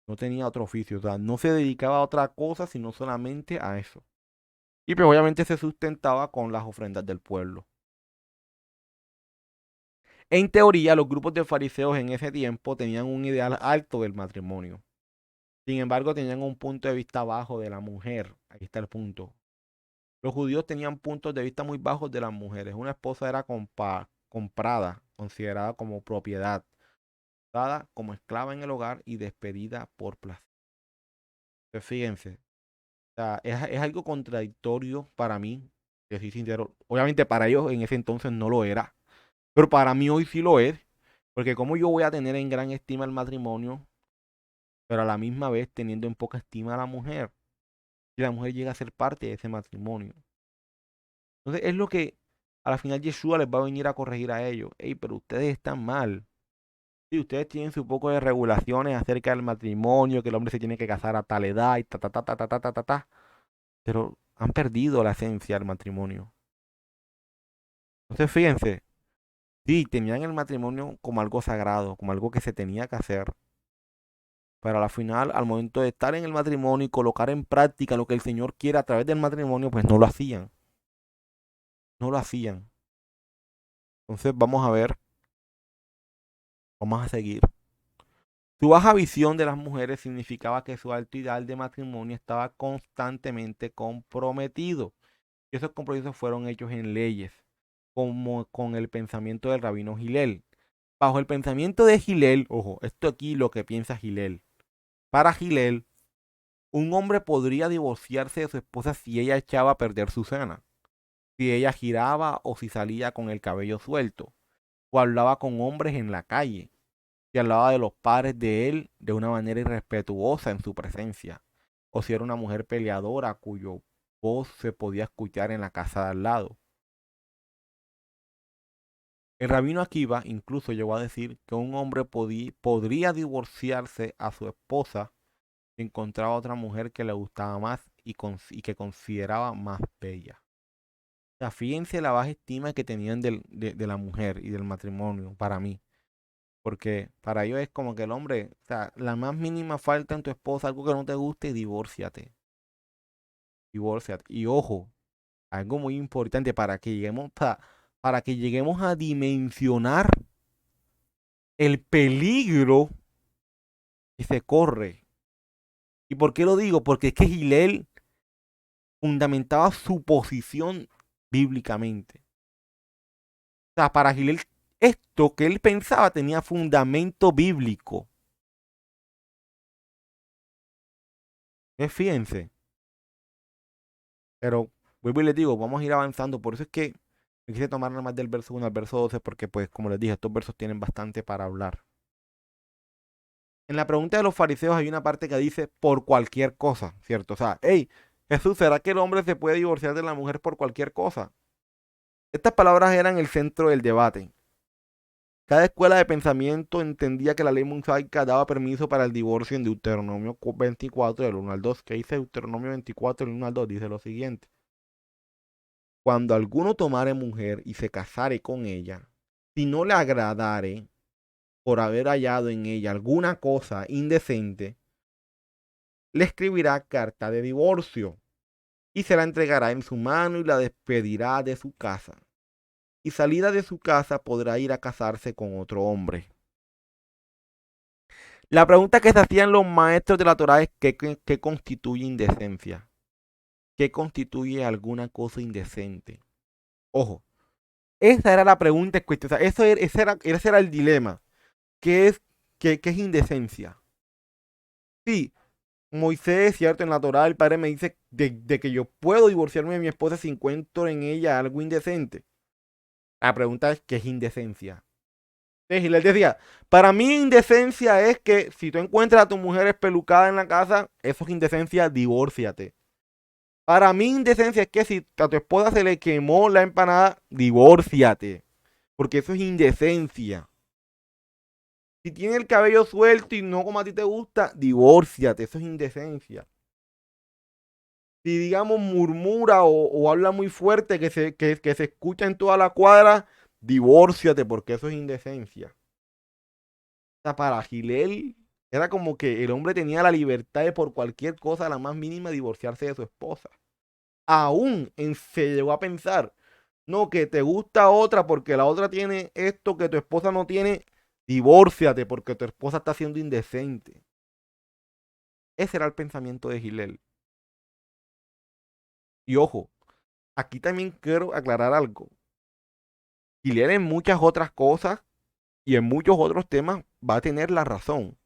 No tenía otro oficio, o sea, no se dedicaba a otra cosa sino solamente a eso. Y pues obviamente se sustentaba con las ofrendas del pueblo. En teoría, los grupos de fariseos en ese tiempo tenían un ideal alto del matrimonio. Sin embargo, tenían un punto de vista bajo de la mujer. Ahí está el punto. Los judíos tenían puntos de vista muy bajos de las mujeres. Una esposa era comprada, considerada como propiedad, dada como esclava en el hogar y despedida por placer. Entonces, fíjense, o sea, es algo contradictorio para mí, que soy sincero. Obviamente para ellos en ese entonces no lo era, pero para mí hoy sí lo es. Porque como yo voy a tener en gran estima el matrimonio, pero a la misma vez teniendo en poca estima a la mujer, y la mujer llega a ser parte de ese matrimonio. Entonces es lo que a la final Yeshua les va a venir a corregir a ellos. Ey, pero ustedes están mal. Sí, ustedes tienen su poco de regulaciones acerca del matrimonio, que el hombre se tiene que casar a tal edad y ta ta ta ta ta ta ta ta, ta, pero han perdido la esencia del matrimonio. Entonces fíjense, sí, tenían el matrimonio como algo sagrado, como algo que se tenía que hacer, pero a la final, al momento de estar en el matrimonio y colocar en práctica lo que el Señor quiere a través del matrimonio, pues no lo hacían, no lo hacían. Entonces vamos a ver, vamos a seguir. Su baja visión de las mujeres significaba que su alto ideal de matrimonio estaba constantemente comprometido. Y esos compromisos fueron hechos en leyes, como con el pensamiento del rabino Gilel. Bajo el pensamiento de Gilel, ojo, esto aquí lo que piensa Gilel. Para Gilel, un hombre podría divorciarse de su esposa si ella echaba a perder su cena, si ella giraba o si salía con el cabello suelto, o hablaba con hombres en la calle, si hablaba de los padres de él de una manera irrespetuosa en su presencia, o si era una mujer peleadora cuyo voz se podía escuchar en la casa de al lado. El rabino Akiva incluso llegó a decir que un hombre podría divorciarse a su esposa si encontraba otra mujer que le gustaba más y que consideraba más bella. O sea, fíjense la baja estima que tenían de la mujer y del matrimonio para mí. Porque para ellos es como que el hombre, o sea, la más mínima falta en tu esposa, algo que no te guste, divórciate. Divórciate. Y ojo, algo muy importante para que lleguemos a dimensionar el peligro que se corre. ¿Y por qué lo digo? Porque es que Gilel fundamentaba su posición bíblicamente. O sea, para Gilel esto que él pensaba tenía fundamento bíblico. Fíjense. Pero vuelvo y les digo, vamos a ir avanzando. Por eso es que me quise tomar nada más del verso 1 al verso 12, porque pues como les dije, estos versos tienen bastante para hablar. En la pregunta de los fariseos hay una parte que dice por cualquier cosa, ¿cierto? O sea, hey, Jesús, ¿será que el hombre se puede divorciar de la mujer por cualquier cosa? Estas palabras eran el centro del debate. Cada escuela de pensamiento entendía que la ley mosaica daba permiso para el divorcio en Deuteronomio 24, del 1 al 2. ¿Qué dice Deuteronomio 24, del 1 al 2? Dice lo siguiente. Cuando alguno tomare mujer y se casare con ella, si no le agradare por haber hallado en ella alguna cosa indecente, le escribirá carta de divorcio y se la entregará en su mano y la despedirá de su casa. Y salida de su casa podrá ir a casarse con otro hombre. La pregunta que se hacían los maestros de la Torá es ¿qué constituye indecencia? ¿Qué constituye alguna cosa indecente? Ojo, esa era la pregunta en cuestión. O sea, ese era el dilema. ¿Qué es, qué es indecencia? Sí, Moisés, cierto, en la Torá el padre me dice de que yo puedo divorciarme de mi esposa si encuentro en ella algo indecente. La pregunta es, ¿qué es indecencia? Y les decía, para mí indecencia es que si tú encuentras a tu mujer espelucada en la casa, eso es indecencia, divórciate. Para mí, indecencia es que si a tu esposa se le quemó la empanada, divórciate. Porque eso es indecencia. Si tiene el cabello suelto y no como a ti te gusta, divórciate. Eso es indecencia. Si, digamos, murmura o habla muy fuerte que se escucha en toda la cuadra, divórciate porque eso es indecencia. O sea, para Gilel era como que el hombre tenía la libertad de por cualquier cosa, la más mínima, divorciarse de su esposa. Se llegó a pensar, no, que te gusta otra porque la otra tiene esto que tu esposa no tiene, divórciate porque tu esposa está siendo indecente. Ese era el pensamiento de Gilel. Y ojo, aquí también quiero aclarar algo. Gilel en muchas otras cosas y en muchos otros temas va a tener la razón.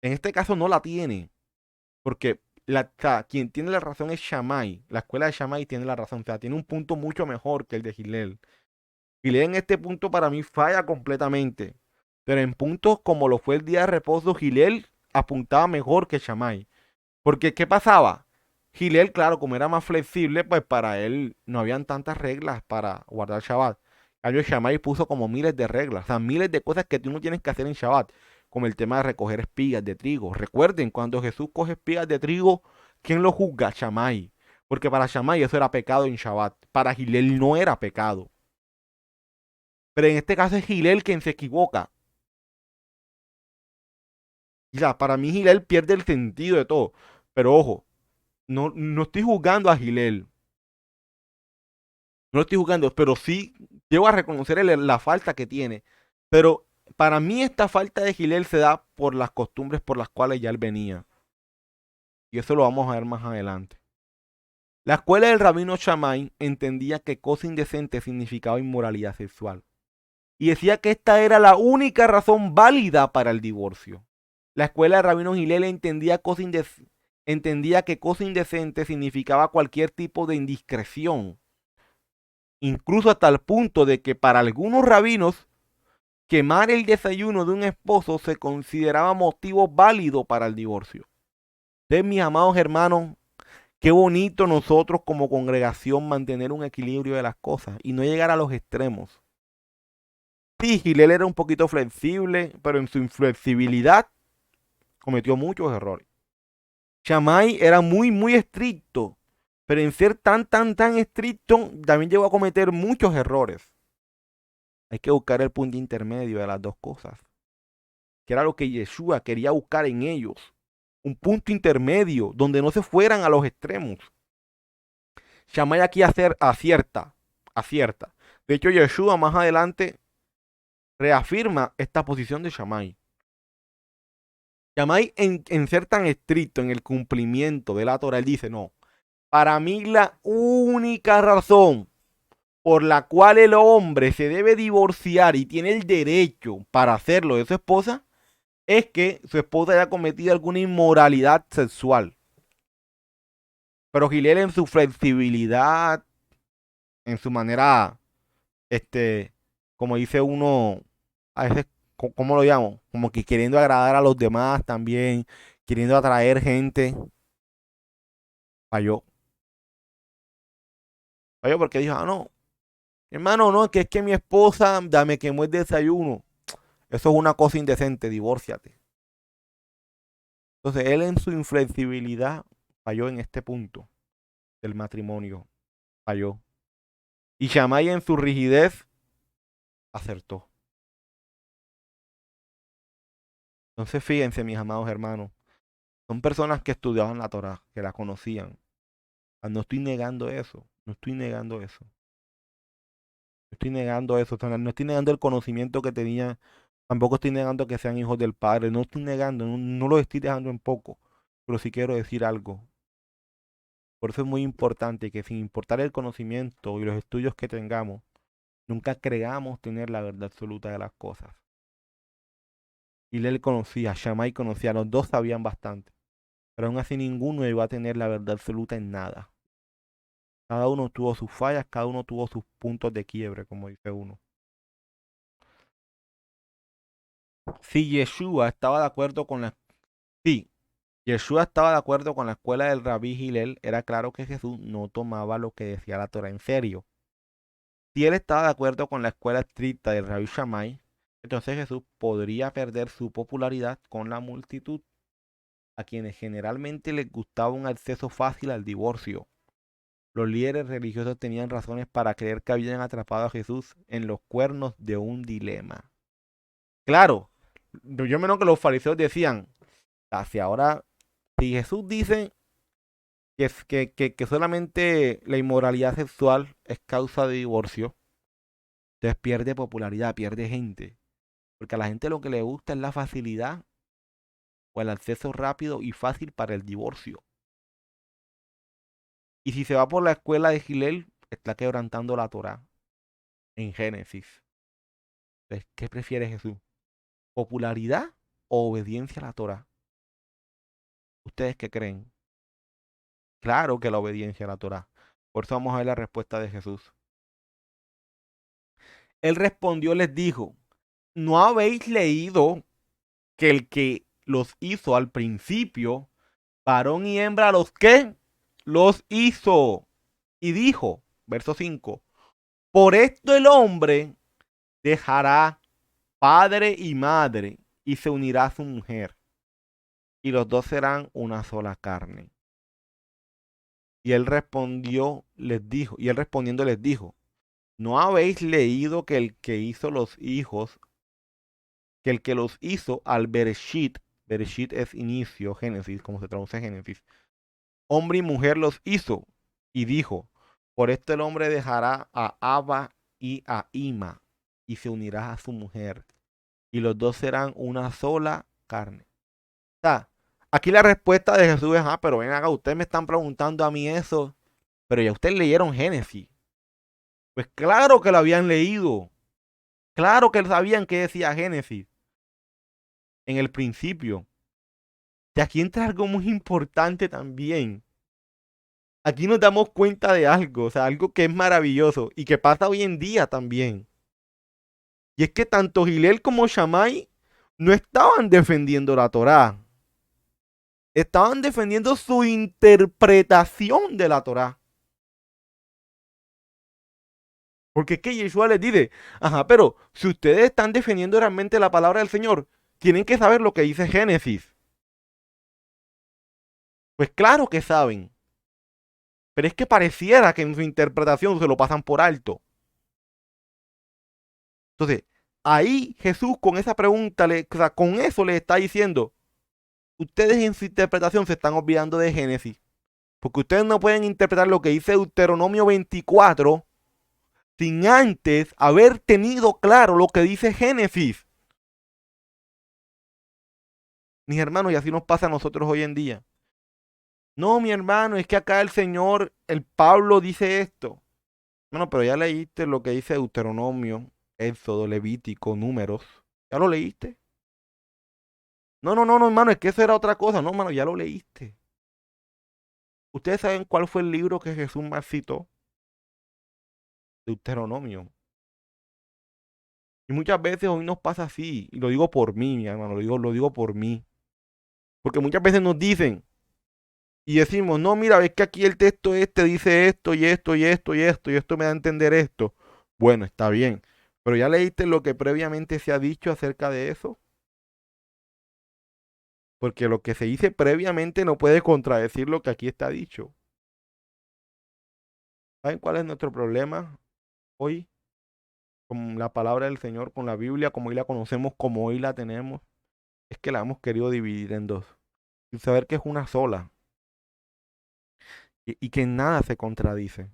En este caso no la tiene, porque o sea, quien tiene la razón es Shammai. La escuela de Shammai tiene la razón. O sea, tiene un punto mucho mejor que el de Gilel. Gilel en este punto para mí falla completamente. Pero en puntos como lo fue el día de reposo, Gilel apuntaba mejor que Shammai. Porque, ¿qué pasaba? Gilel, claro, como era más flexible, pues para él no habían tantas reglas para guardar Shabbat. En cambio, Shammai puso como miles de reglas, o sea, miles de cosas que tú no tienes que hacer en Shabbat, como el tema de recoger espigas de trigo. Recuerden, cuando Jesús coge espigas de trigo, ¿quién lo juzga? Shammai. Porque para Shammai eso era pecado en Shabbat. Para Gilel no era pecado. Pero en este caso es Gilel quien se equivoca. Y ya, para mí Gilel pierde el sentido de todo. Pero ojo, no estoy juzgando a Gilel. No lo estoy juzgando, pero sí llego a reconocer la falta que tiene. Pero para mí esta falta de Gilel se da por las costumbres por las cuales ya él venía. Y eso lo vamos a ver más adelante. La escuela del rabino Shammai entendía que cosa indecente significaba inmoralidad sexual. Y decía que esta era la única razón válida para el divorcio. La escuela del rabino Gilel entendía que cosa indecente significaba cualquier tipo de indiscreción. Incluso hasta el punto de que para algunos rabinos quemar el desayuno de un esposo se consideraba motivo válido para el divorcio. Entonces, mis amados hermanos, qué bonito nosotros como congregación mantener un equilibrio de las cosas y no llegar a los extremos. Sí, Gilel era un poquito flexible, pero en su inflexibilidad cometió muchos errores. Shammai era muy estricto, pero en ser tan estricto también llegó a cometer muchos errores. Hay que buscar el punto intermedio de las dos cosas, que era lo que Yeshua quería buscar en ellos. Un punto intermedio donde no se fueran a los extremos. Shammai aquí acierta. De hecho, Yeshua más adelante reafirma esta posición de Shammai. Shammai en ser tan estricto en el cumplimiento de la Torah, él dice, no, para mí la única razón por la cual el hombre se debe divorciar y tiene el derecho para hacerlo de su esposa es que su esposa haya cometido alguna inmoralidad sexual. Pero Gilel en su flexibilidad, en su manera, este, como dice uno, a veces, ¿cómo lo llamo? Como que queriendo agradar a los demás también, queriendo atraer gente, falló. Falló porque dijo, ah, no, hermano, no, que es que mi esposa me quemó el desayuno. Eso es una cosa indecente, divórciate. Entonces, él en su inflexibilidad falló en este punto del matrimonio, falló. Y Shammai en su rigidez acertó. Entonces, fíjense, mis amados hermanos, son personas que estudiaban la Torah, que la conocían. No estoy negando eso, no estoy negando eso. No estoy negando eso, o sea, no estoy negando el conocimiento que tenían, tampoco estoy negando que sean hijos del Padre, no estoy negando, no lo estoy dejando en poco, pero sí quiero decir algo. Por eso es muy importante que sin importar el conocimiento y los estudios que tengamos, nunca creamos tener la verdad absoluta de las cosas. Y él conocía, Shammai conocía, los dos sabían bastante, pero aún así ninguno iba a tener la verdad absoluta en nada. Cada uno tuvo sus fallas, cada uno tuvo sus puntos de quiebre, como dice uno. Si Yeshua estaba de acuerdo con la... Sí, Yeshua estaba de acuerdo con la escuela del Rabí Hillel. Era claro que Jesús no tomaba lo que decía la Torah en serio. Si él estaba de acuerdo con la escuela estricta del Rabí Shammai, entonces Jesús podría perder su popularidad con la multitud, a quienes generalmente les gustaba un acceso fácil al divorcio. Los líderes religiosos tenían razones para creer que habían atrapado a Jesús en los cuernos de un dilema. Claro, yo menos que los fariseos decían, hacia ahora, si Jesús dice que solamente la inmoralidad sexual es causa de divorcio, entonces pierde popularidad, pierde gente. Porque a la gente lo que le gusta es la facilidad o el acceso rápido y fácil para el divorcio. Y si se va por la escuela de Gilel, está quebrantando la Torá en Génesis. Entonces, ¿qué prefiere Jesús? ¿Popularidad o obediencia a la Torá? ¿Ustedes qué creen? Claro que la obediencia a la Torá. Por eso vamos a ver la respuesta de Jesús. Él respondió, les dijo, ¿no habéis leído que el que los hizo al principio, varón y hembra, los que los hizo? Y dijo, verso 5, por esto el hombre dejará padre y madre y se unirá a su mujer, y los dos serán una sola carne. Y él respondió, les dijo, y él respondiendo les dijo, ¿no habéis leído que el que hizo los hijos, que el que los hizo al Bereshit, Bereshit es inicio, Génesis, como se traduce Génesis, hombre y mujer los hizo, y dijo, por esto el hombre dejará a Abba y a Ima, y se unirá a su mujer, y los dos serán una sola carne. O sea, aquí la respuesta de Jesús es, pero ven acá, ustedes me están preguntando a mí eso, pero ya ustedes leyeron Génesis. Pues claro que lo habían leído, claro que sabían qué decía Génesis en el principio. Y aquí entra algo muy importante también. Aquí nos damos cuenta de algo, o sea, algo que es maravilloso y que pasa hoy en día también. Y es que tanto Gilel como Shammai no estaban defendiendo la Torá, estaban defendiendo su interpretación de la Torá. Porque es que Yeshua les dice, pero si ustedes están defendiendo realmente la palabra del Señor, tienen que saber lo que dice Génesis. Pues claro que saben, pero es que pareciera que en su interpretación se lo pasan por alto. Entonces, ahí Jesús con esa pregunta, o sea, con eso les está diciendo, ustedes en su interpretación se están olvidando de Génesis. Porque ustedes no pueden interpretar lo que dice Deuteronomio 24 sin antes haber tenido claro lo que dice Génesis. Mis hermanos, y así nos pasa a nosotros hoy en día. No, mi hermano, es que acá el Señor, el Pablo dice esto. Bueno, pero ya leíste lo que dice Deuteronomio, Éxodo, Levítico, Números. ¿Ya lo leíste? No, no, no, no, hermano, es que eso era otra cosa. No, hermano, ya lo leíste. ¿Ustedes saben cuál fue el libro que Jesús más citó? Deuteronomio. Y muchas veces hoy nos pasa así, y lo digo por mí, mi hermano, lo digo por mí. Porque muchas veces nos dicen y decimos, no, mira, ves que aquí el texto este dice esto y esto y esto y esto, y esto me da a entender esto. Bueno, está bien. Pero ya leíste lo que previamente se ha dicho acerca de eso. Porque lo que se dice previamente no puede contradecir lo que aquí está dicho. ¿Saben cuál es nuestro problema hoy? Con la palabra del Señor, con la Biblia, como hoy la conocemos, como hoy la tenemos. Es que la hemos querido dividir en dos. Y saber que es una sola. Y que en nada se contradice.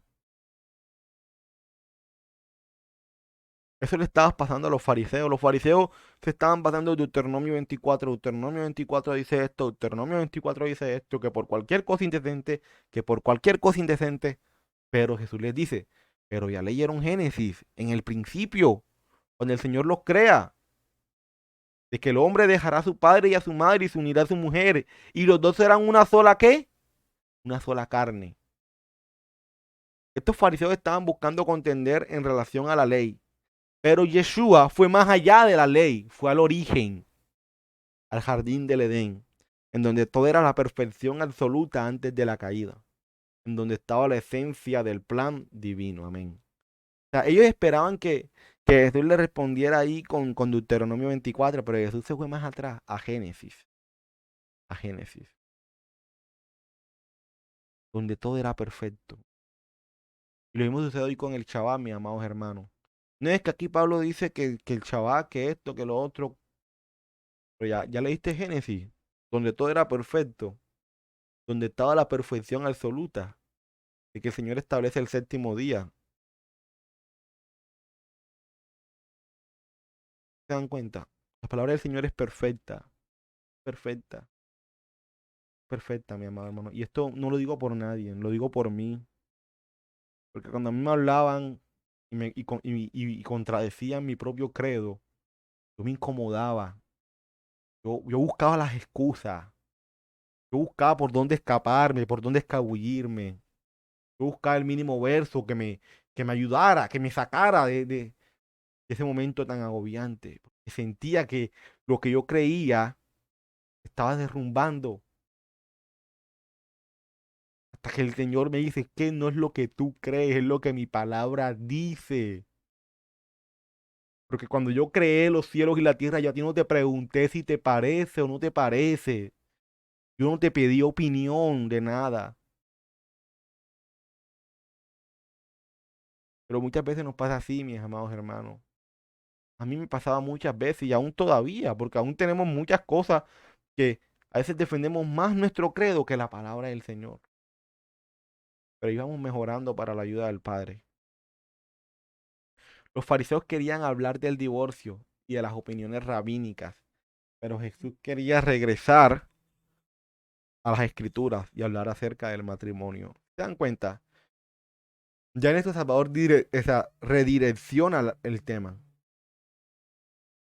Eso le estaba pasando a los fariseos. Los fariseos se estaban basando en Deuteronomio 24. Deuteronomio 24 dice esto, Deuteronomio 24 dice esto, que por cualquier cosa indecente, que por cualquier cosa indecente. Pero Jesús les dice, pero ya leyeron Génesis en el principio, cuando el Señor los crea, de que el hombre dejará a su padre y a su madre y se unirá a su mujer, y los dos serán una sola, ¿qué? Una sola carne. Estos fariseos estaban buscando contender en relación a la ley. Pero Yeshua fue más allá de la ley, fue al origen, al jardín del Edén. en donde todo era la perfección absoluta antes de la caída, en donde estaba la esencia del plan divino. Amén. O sea, ellos esperaban que Jesús le respondiera ahí con Deuteronomio 24, pero Jesús se fue más atrás, a Génesis, donde todo era perfecto. Y lo mismo sucede hoy con el Shabbat, mis amados hermanos. No es que aquí Pablo dice que el Shabbat, que esto, que lo otro, pero ya leíste Génesis, donde todo era perfecto, donde estaba la perfección absoluta, y que el Señor establece el séptimo día. ¿Se dan cuenta? La palabra del Señor es perfecta, perfecta, perfecta, mi amado hermano. Y esto no lo digo por nadie, lo digo por mí. Porque cuando a mí me hablaban y contradecían mi propio credo, yo me incomodaba. Yo buscaba las excusas. Yo buscaba por dónde escaparme, por dónde escabullirme. Yo buscaba el mínimo verso que me ayudara, que me sacara de ese momento tan agobiante. Porque sentía que lo que yo creía estaba derrumbando. Hasta que el Señor me dice que no es lo que tú crees, es lo que mi palabra dice. Porque cuando yo creé los cielos y la tierra, yo a ti no te pregunté si te parece o no te parece. Yo no te pedí opinión de nada. Pero muchas veces nos pasa así, mis amados hermanos. A mí me pasaba muchas veces y aún todavía, porque aún tenemos muchas cosas que a veces defendemos más nuestro credo que la palabra del Señor. Pero íbamos mejorando para la ayuda del Padre. Los fariseos querían hablar del divorcio y de las opiniones rabínicas, pero Jesús quería regresar a las escrituras y hablar acerca del matrimonio. ¿Se dan cuenta? Ya en esto Salvador redirecciona el tema.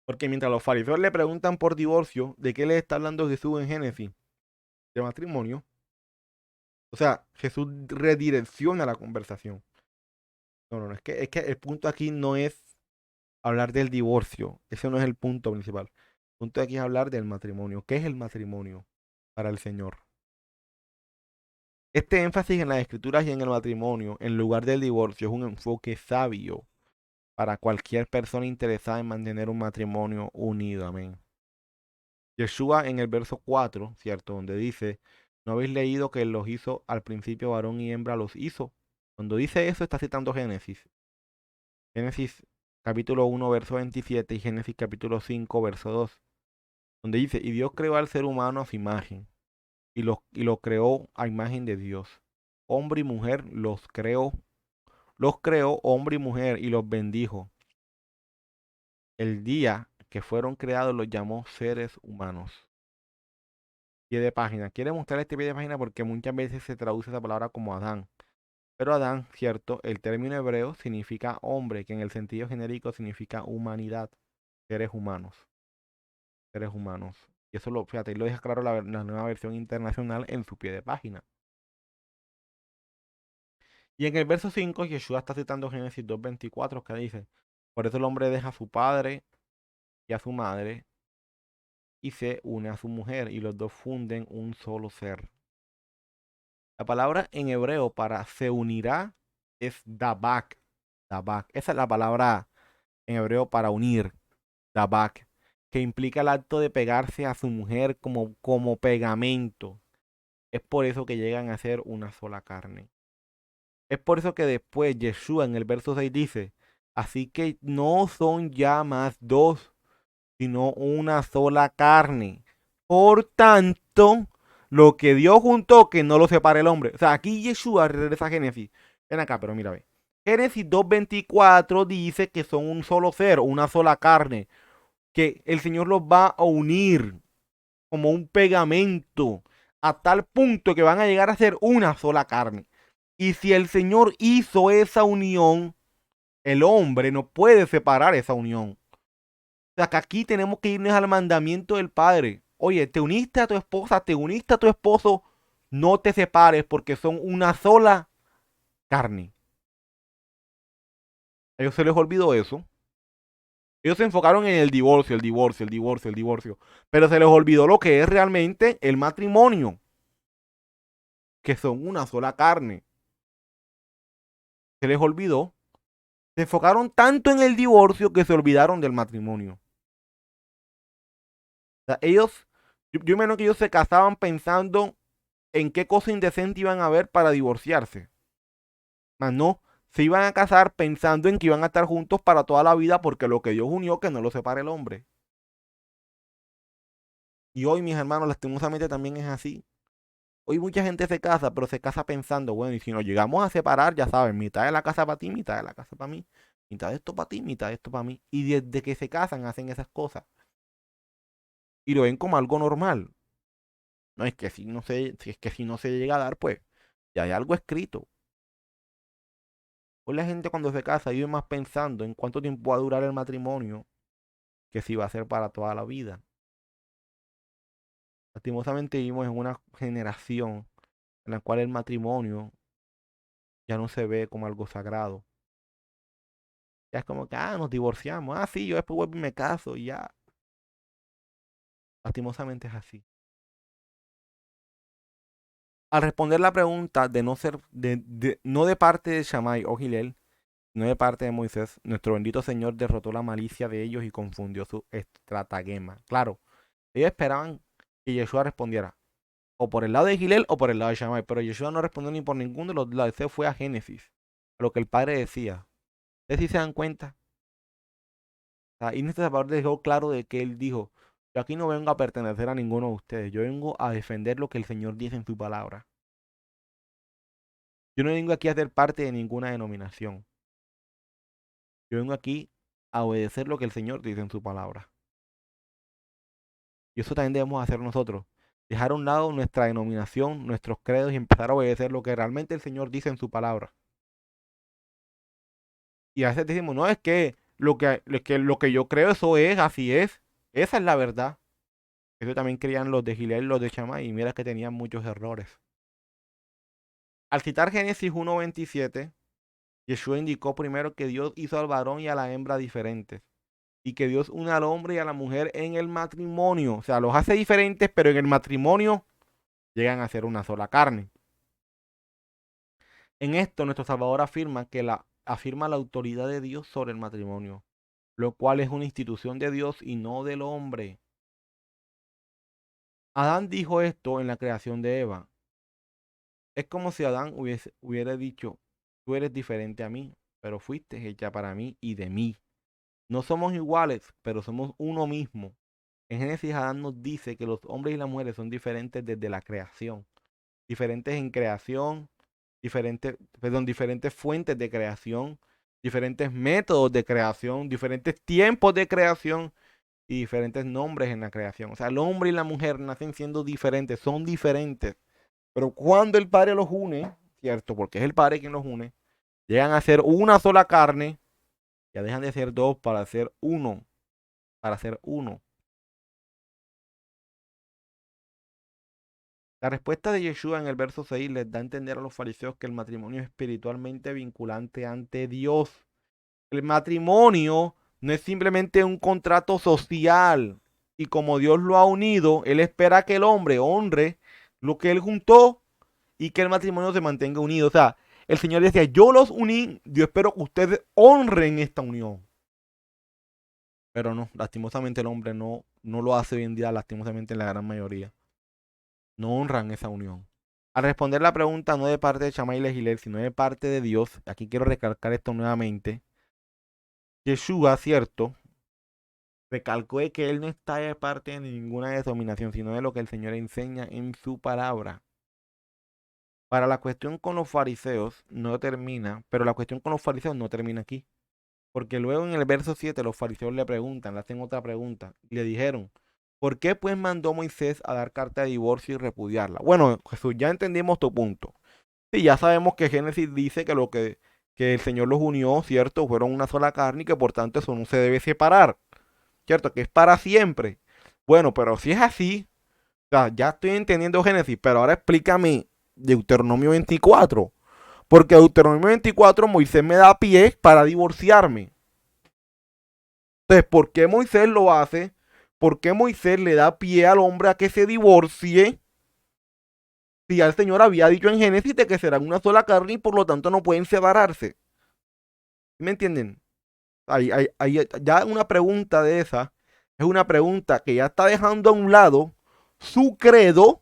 Porque mientras los fariseos le preguntan por divorcio, ¿de qué les está hablando Jesús en Génesis? De matrimonio. O sea, Jesús redirecciona la conversación. No, es que el punto aquí no es hablar del divorcio. Ese no es el punto principal. El punto aquí es hablar del matrimonio. ¿Qué es el matrimonio para el Señor? Este énfasis en las escrituras y en el matrimonio, en lugar del divorcio, es un enfoque sabio para cualquier persona interesada en mantener un matrimonio unido. Amén. Yeshua en el verso 4, ¿cierto? Donde dice, ¿no habéis leído que los hizo al principio varón y hembra los hizo? Cuando dice eso está citando Génesis. Génesis capítulo 1, verso 27 y Génesis capítulo 5, verso 2. Donde dice, y Dios creó al ser humano a su imagen y lo creó a imagen de Dios. Hombre y mujer los creó hombre y mujer y los bendijo. El día que fueron creados los llamó seres humanos. Pie de página. Quiere mostrar este pie de página porque muchas veces se traduce esa palabra como Adán. Pero Adán, cierto, el término hebreo significa hombre, que en el sentido genérico significa humanidad, seres humanos, seres humanos. Y eso fíjate, lo deja claro la nueva versión internacional en su pie de página. Y en el verso 5, Yeshua está citando Génesis 2:24, que dice, por eso el hombre deja a su padre y a su madre y se une a su mujer, y los dos funden un solo ser. La palabra en hebreo para se unirá es dabak. Dabak. Esa es la palabra en hebreo para unir. Dabak. Que implica el acto de pegarse a su mujer como pegamento. Es por eso que llegan a ser una sola carne. Es por eso que después Yeshua en el verso 6 dice, así que no son ya más dos, sino una sola carne. Por tanto, lo que Dios juntó, que no lo separe el hombre. O sea, aquí Yeshua regresa a Génesis. Ven acá, pero mira, ve. Génesis 2:24 dice que son un solo ser, una sola carne. Que el Señor los va a unir como un pegamento a tal punto que van a llegar a ser una sola carne. Y si el Señor hizo esa unión, el hombre no puede separar esa unión. O sea, que aquí tenemos que irnos al mandamiento del Padre. Oye, te uniste a tu esposa, te uniste a tu esposo, no te separes porque son una sola carne. A ellos se les olvidó eso. Ellos se enfocaron en el divorcio, el divorcio, el divorcio, el divorcio. Pero se les olvidó lo que es realmente el matrimonio, que son una sola carne. Se les olvidó. Se enfocaron tanto en el divorcio que se olvidaron del matrimonio. O sea, yo imagino que ellos se casaban pensando en qué cosa indecente iban a ver para divorciarse. Más no, se iban a casar pensando en que iban a estar juntos para toda la vida porque lo que Dios unió, que no lo separe el hombre. Y hoy, mis hermanos, lastimosamente también es así. Hoy mucha gente se casa, pero se casa pensando, bueno, y si nos llegamos a separar, ya saben, mitad de la casa para ti, mitad de la casa para mí, mitad de esto para ti, mitad de esto para mí. Y desde que se casan hacen esas cosas. Y lo ven como algo normal. No es que si es que si no se llega a dar, pues ya hay algo escrito. Hoy la gente cuando se casa vive más pensando en cuánto tiempo va a durar el matrimonio que si va a ser para toda la vida. Lastimosamente vivimos en una generación en la cual el matrimonio ya no se ve como algo sagrado. Ya es como que, nos divorciamos. Sí, yo después vuelvo y me caso y ya. Lastimosamente es así. Al responder la pregunta de no ser, no de parte de Shammai o Gilel, no de parte de Moisés, nuestro bendito Señor derrotó la malicia de ellos y confundió su estratagema. Claro, ellos esperaban que Yeshua respondiera o por el lado de Gilel o por el lado de Shammai, pero Yeshua no respondió ni por ninguno de los lados. Se fue a Génesis, a lo que el Padre decía. ¿Ustedes sí se dan cuenta? Y nuestro Salvador dejó claro de que él dijo, yo aquí no vengo a pertenecer a ninguno de ustedes, yo vengo a defender lo que el Señor dice en su palabra. Yo no vengo aquí a ser parte de ninguna denominación. Yo vengo aquí a obedecer lo que el Señor dice en su palabra. Y eso también debemos hacer nosotros. Dejar a un lado nuestra denominación, nuestros credos y empezar a obedecer lo que realmente el Señor dice en su palabra. Y a veces decimos, no, es que lo que yo creo, eso es, así es. Esa es la verdad. Eso también creían los de Gilel, los de Shammai, y mira que tenían muchos errores. Al citar Génesis 1:27, Yeshua indicó primero que Dios hizo al varón y a la hembra diferentes. Y que Dios une al hombre y a la mujer en el matrimonio. O sea, los hace diferentes, pero en el matrimonio llegan a ser una sola carne. En esto, nuestro Salvador afirma la autoridad de Dios sobre el matrimonio, lo cual es una institución de Dios y no del hombre. Adán dijo esto en la creación de Eva. Es como si Adán hubiera dicho, tú eres diferente a mí, pero fuiste hecha para mí y de mí. No somos iguales, pero somos uno mismo. En Génesis, Adán nos dice que los hombres y las mujeres son diferentes desde la creación. Diferentes en creación, diferentes fuentes de creación, diferentes métodos de creación, diferentes tiempos de creación y diferentes nombres en la creación. O sea, el hombre y la mujer nacen siendo diferentes, son diferentes. Pero cuando el Padre los une, ¿cierto? Porque es el Padre quien los une, llegan a ser una sola carne, ya dejan de ser dos para ser uno, para ser uno. La respuesta de Yeshua en el verso 6 les da a entender a los fariseos que el matrimonio es espiritualmente vinculante ante Dios. El matrimonio no es simplemente un contrato social. Y como Dios lo ha unido, Él espera que el hombre honre lo que Él juntó y que el matrimonio se mantenga unido. O sea, el Señor decía, yo los uní, yo espero que ustedes honren esta unión. Pero no, lastimosamente el hombre no lo hace hoy en día, lastimosamente en la gran mayoría. No honran esa unión. Al responder la pregunta no de parte de Shammai y Gilel, sino de parte de Dios, aquí quiero recalcar esto nuevamente. Yeshua, cierto, recalcó de que él no está de parte de ninguna denominación, sino de lo que el Señor enseña en su palabra. Para la cuestión con los fariseos no termina, pero la cuestión con los fariseos no termina aquí. Porque luego en el verso 7 los fariseos le preguntan, le hacen otra pregunta, y le dijeron, ¿por qué pues mandó Moisés a dar carta de divorcio y repudiarla? Bueno, Jesús, ya entendimos tu punto. Sí, ya sabemos que Génesis dice que el Señor los unió, ¿cierto? Fueron una sola carne y que por tanto eso no se debe separar, ¿cierto? Que es para siempre. Bueno, pero si es así, o sea, ya estoy entendiendo Génesis, pero ahora explícame Deuteronomio 24. Porque Deuteronomio 24 Moisés me da pie para divorciarme. Entonces, ¿por qué Moisés lo hace? ¿Por qué Moisés le da pie al hombre a que se divorcie? Si ya el Señor había dicho en Génesis de que serán una sola carne y por lo tanto no pueden separarse. ¿Me entienden? Ya una pregunta de esa es una pregunta que ya está dejando a un lado su credo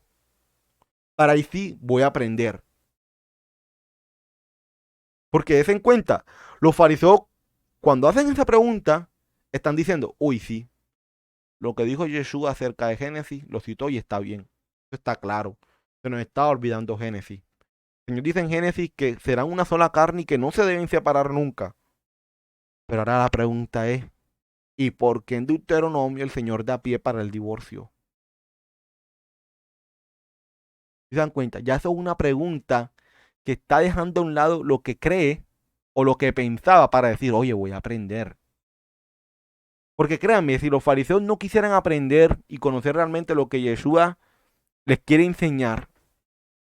para ahí sí voy a aprender. Porque des en cuenta, los fariseos cuando hacen esa pregunta están diciendo, uy sí, lo que dijo Yeshua acerca de Génesis lo citó y está bien. Eso está claro. Se nos está olvidando Génesis. El Señor dice en Génesis que serán una sola carne y que no se deben separar nunca. Pero ahora la pregunta es, ¿y por qué en Deuteronomio el Señor da pie para el divorcio? ¿Se dan cuenta? Ya eso es una pregunta que está dejando a un lado lo que cree o lo que pensaba para decir, oye, voy a aprender. Porque créanme, si los fariseos no quisieran aprender y conocer realmente lo que Yeshua les quiere enseñar,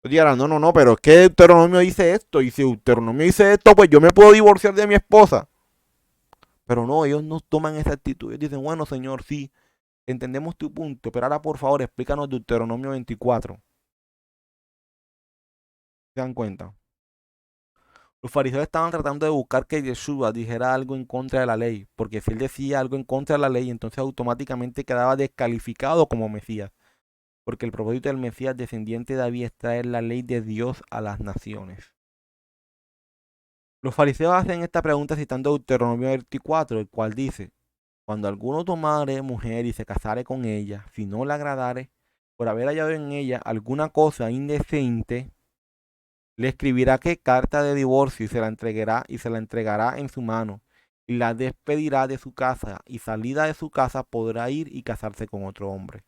pues dirán, no, no, no, pero es que Deuteronomio dice esto, y si Deuteronomio dice esto, pues yo me puedo divorciar de mi esposa. Pero no, ellos no toman esa actitud. Ellos dicen, bueno, Señor, sí, entendemos tu punto, pero ahora por favor explícanos Deuteronomio 24. ¿Se dan cuenta? Los fariseos estaban tratando de buscar que Yeshua dijera algo en contra de la ley, porque si él decía algo en contra de la ley, entonces automáticamente quedaba descalificado como Mesías, porque el propósito del Mesías descendiente de David es traer la ley de Dios a las naciones. Los fariseos hacen esta pregunta citando Deuteronomio 24, el cual dice, cuando alguno tomare mujer y se casare con ella, si no le agradare, por haber hallado en ella alguna cosa indecente, le escribirá que carta de divorcio y se la entregará en su mano, y la despedirá de su casa, y salida de su casa podrá ir y casarse con otro hombre.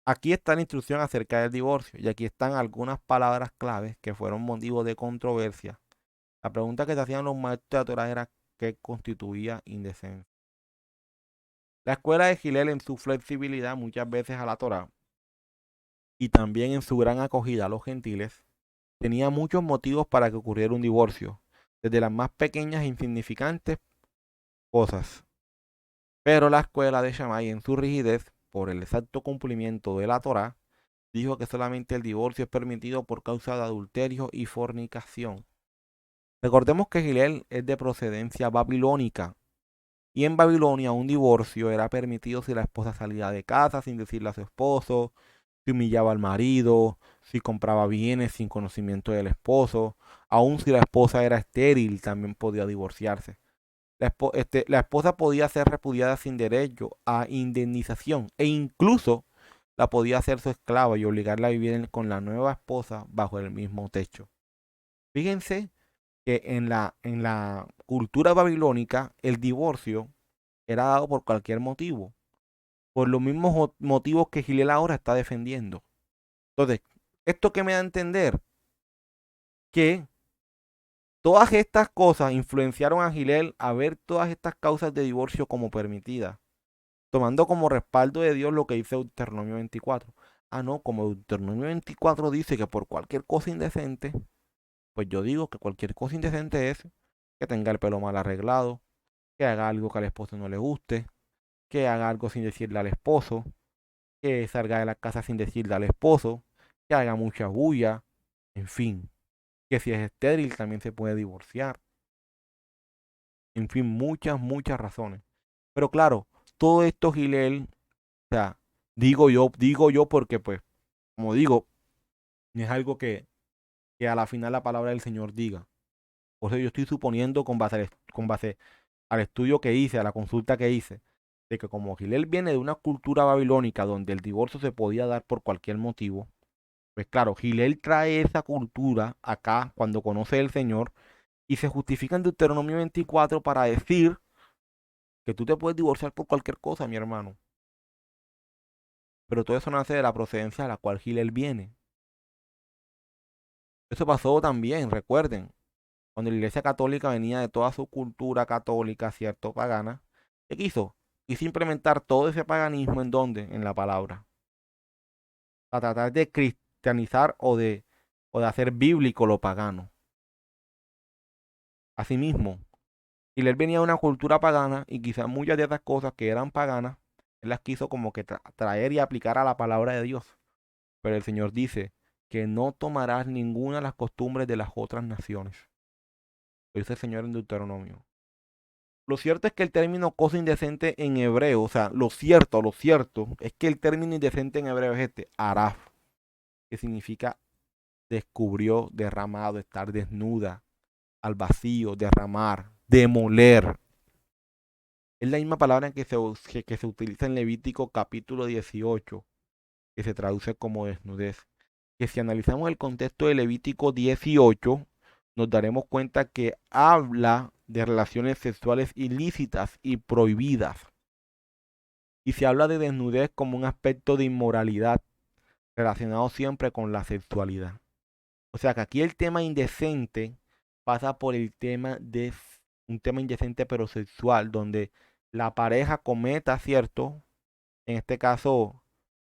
Aquí está la instrucción acerca del divorcio, y aquí están algunas palabras claves que fueron motivo de controversia. La pregunta que se hacían los maestros de la Torah era qué constituía indecencia. La escuela de Gilel en su flexibilidad muchas veces a la Torah y también en su gran acogida a los gentiles, tenía muchos motivos para que ocurriera un divorcio, desde las más pequeñas e insignificantes cosas. Pero la escuela de Shammai en su rigidez, por el exacto cumplimiento de la Torah, dijo que solamente el divorcio es permitido por causa de adulterio y fornicación. Recordemos que Gilel es de procedencia babilónica, y en Babilonia un divorcio era permitido si la esposa salía de casa sin decirle a su esposo, si humillaba al marido, si compraba bienes sin conocimiento del esposo, aun si la esposa era estéril, también podía divorciarse. La esposa podía ser repudiada sin derecho a indemnización e incluso la podía hacer su esclava y obligarla a vivir con la nueva esposa bajo el mismo techo. Fíjense que en la cultura babilónica el divorcio era dado por cualquier motivo, por los mismos motivos que Gilel ahora está defendiendo. Entonces, esto que me da a entender que todas estas cosas influenciaron a Gilel a ver todas estas causas de divorcio como permitidas, tomando como respaldo de Dios lo que dice Deuteronomio 24. Ah, no, como Deuteronomio 24 dice que por cualquier cosa indecente, pues yo digo que cualquier cosa indecente es que tenga el pelo mal arreglado, que haga algo que al esposo no le guste, que haga algo sin decirle al esposo, que salga de la casa sin decirle al esposo, que haga mucha bulla, en fin, que si es estéril también se puede divorciar, en fin, muchas, muchas razones. Pero claro, todo esto Gilel, o sea, digo yo porque pues, como digo, no es algo que a la final la palabra del Señor diga. Por eso yo estoy suponiendo con base al estudio que hice, a la consulta que hice, de que como Gilel viene de una cultura babilónica donde el divorcio se podía dar por cualquier motivo, pues claro, Gilel trae esa cultura acá cuando conoce al Señor y se justifica en Deuteronomio 24 para decir que tú te puedes divorciar por cualquier cosa, mi hermano. Pero todo eso nace de la procedencia a la cual Gilel viene. Eso pasó también, recuerden, cuando la iglesia católica venía de toda su cultura católica, cierto, pagana. ¿Qué quiso? Quiso implementar todo ese paganismo en donde, en la palabra, para tratar de cristianizar o de hacer bíblico lo pagano. Asimismo, Gilel venía de una cultura pagana y quizás muchas de esas cosas que eran paganas, él las quiso como que traer y aplicar a la palabra de Dios. Pero el Señor dice que no tomarás ninguna de las costumbres de las otras naciones. Lo dice el Señor en Deuteronomio. Lo cierto es que el término cosa indecente en hebreo, o sea, lo cierto es que el término indecente en hebreo es este, araf, que significa descubrió, derramado, estar desnuda, al vacío, derramar, demoler. Es la misma palabra que se utiliza en Levítico capítulo 18, que se traduce como desnudez. Que si analizamos el contexto de Levítico 18, nos daremos cuenta que habla de relaciones sexuales ilícitas y prohibidas. Y se habla de desnudez como un aspecto de inmoralidad relacionado siempre con la sexualidad. O sea que aquí el tema indecente pasa por el tema de un tema indecente pero sexual, donde la pareja cometa, ¿cierto? En este caso,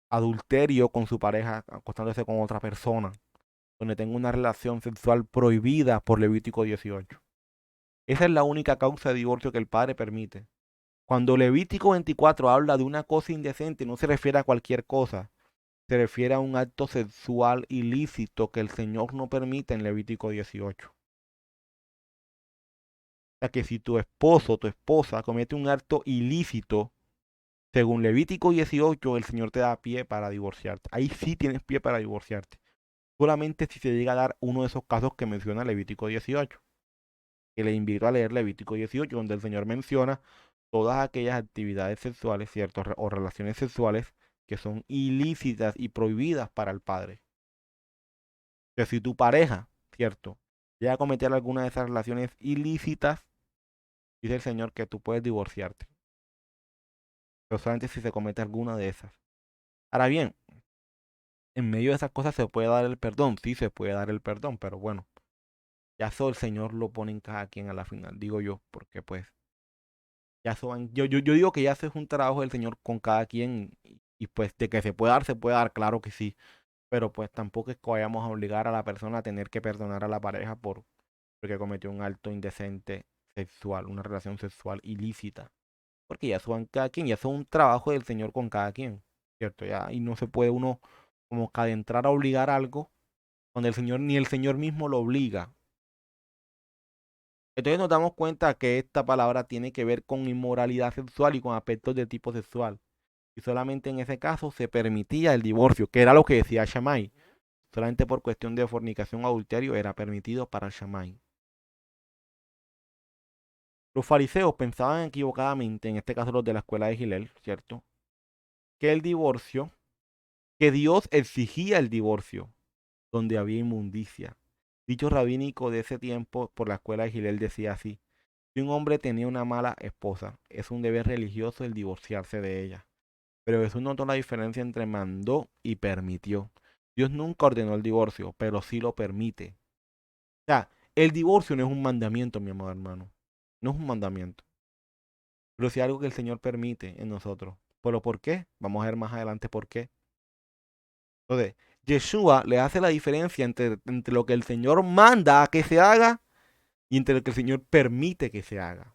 adulterio con su pareja, acostándose con otra persona, donde tenga una relación sexual prohibida por Levítico 18. Esa es la única causa de divorcio que el padre permite. Cuando Levítico 24 habla de una cosa indecente, no se refiere a cualquier cosa, se refiere a un acto sexual ilícito que el Señor no permite en Levítico 18. O sea que si tu esposo o tu esposa comete un acto ilícito, según Levítico 18, el Señor te da pie para divorciarte. Ahí sí tienes pie para divorciarte. Solamente si se llega a dar uno de esos casos que menciona Levítico 18. Que le invito a leer Levítico 18, donde el Señor menciona todas aquellas actividades sexuales, ¿cierto? O relaciones sexuales que son ilícitas y prohibidas para el padre. Que si tu pareja, ¿cierto? Llega a cometer alguna de esas relaciones ilícitas, dice el Señor que tú puedes divorciarte. Pero solamente si se comete alguna de esas. Ahora bien, en medio de esas cosas se puede dar el perdón. Sí, se puede dar el perdón, pero bueno, ya eso el Señor lo pone en cada quien a la final, digo yo, porque pues ya eso yo digo que ya eso es un trabajo del Señor con cada quien y pues de que se puede dar, claro que sí, pero pues tampoco es que vayamos a obligar a la persona a tener que perdonar a la pareja porque cometió un acto indecente sexual, una relación sexual ilícita, porque ya eso va en cada quien, ya eso es un trabajo del Señor con cada quien, ¿cierto? Ya, y no se puede uno como que adentrar a obligar algo donde el Señor ni el Señor mismo lo obliga. Entonces nos damos cuenta que esta palabra tiene que ver con inmoralidad sexual y con aspectos de tipo sexual. Y solamente en ese caso se permitía el divorcio, que era lo que decía Shammai. Solamente por cuestión de fornicación o adulterio era permitido para el Shammai. Los fariseos pensaban equivocadamente, en este caso los de la escuela de Gilel, ¿cierto? Que el divorcio, que Dios exigía el divorcio donde había inmundicia. Dicho rabínico de ese tiempo por la escuela de Gilel decía así: si un hombre tenía una mala esposa, es un deber religioso el divorciarse de ella. Pero Jesús notó la diferencia entre mandó y permitió. Dios nunca ordenó el divorcio, pero sí lo permite. O sea, el divorcio no es un mandamiento, mi amado hermano. No es un mandamiento. Pero sí algo que el Señor permite en nosotros. ¿Pero por qué? Vamos a ver más adelante por qué. Entonces, Yeshua le hace la diferencia entre lo que el Señor manda a que se haga y entre lo que el Señor permite que se haga.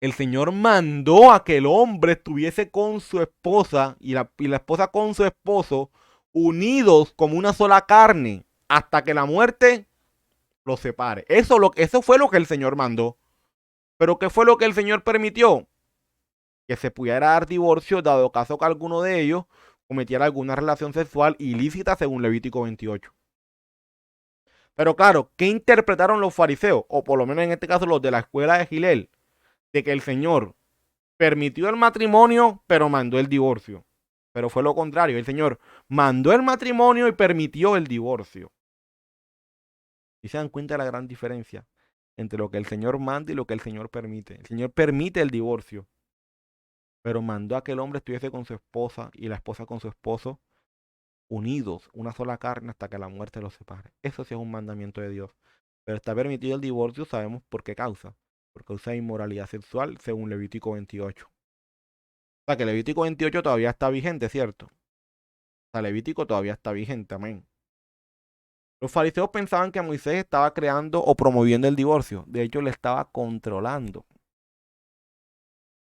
El Señor mandó a que el hombre estuviese con su esposa y la esposa con su esposo, unidos como una sola carne, hasta que la muerte los separe. Eso fue lo que el Señor mandó. Pero ¿qué fue lo que el Señor permitió? Que se pudiera dar divorcio, dado caso que alguno de ellos cometiera alguna relación sexual ilícita según Levítico 28. Pero claro, ¿qué interpretaron los fariseos? O por lo menos en este caso los de la escuela de Gilel, de que el Señor permitió el matrimonio, pero mandó el divorcio. Pero fue lo contrario. El Señor mandó el matrimonio y permitió el divorcio. Y se dan cuenta de la gran diferencia entre lo que el Señor manda y lo que el Señor permite. El Señor permite el divorcio, pero mandó a que el hombre estuviese con su esposa y la esposa con su esposo, unidos, una sola carne, hasta que la muerte los separe. Eso sí es un mandamiento de Dios. Pero está permitido el divorcio, sabemos por qué causa. Por causa de inmoralidad sexual, según Levítico 28. O sea que Levítico 28 todavía está vigente, ¿cierto? O sea, Levítico todavía está vigente, amén. Los fariseos pensaban que Moisés estaba creando o promoviendo el divorcio. De hecho, le estaba controlando.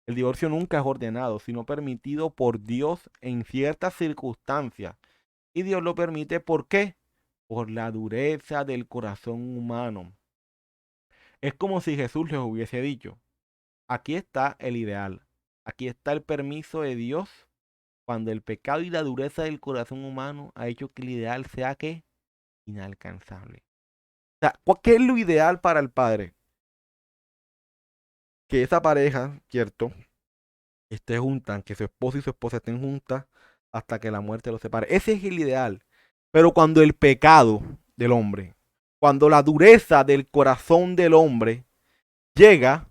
El divorcio nunca es ordenado, sino permitido por Dios en ciertas circunstancias. Y Dios lo permite, ¿por qué? Por la dureza del corazón humano. Es como si Jesús les hubiese dicho, aquí está el ideal, aquí está el permiso de Dios cuando el pecado y la dureza del corazón humano ha hecho que el ideal sea que inalcanzable. O sea, ¿qué es lo ideal para el padre? Que esa pareja, ¿cierto? Esté junta, que su esposo y su esposa estén juntas hasta que la muerte los separe. Ese es el ideal. Pero cuando el pecado del hombre, cuando la dureza del corazón del hombre llega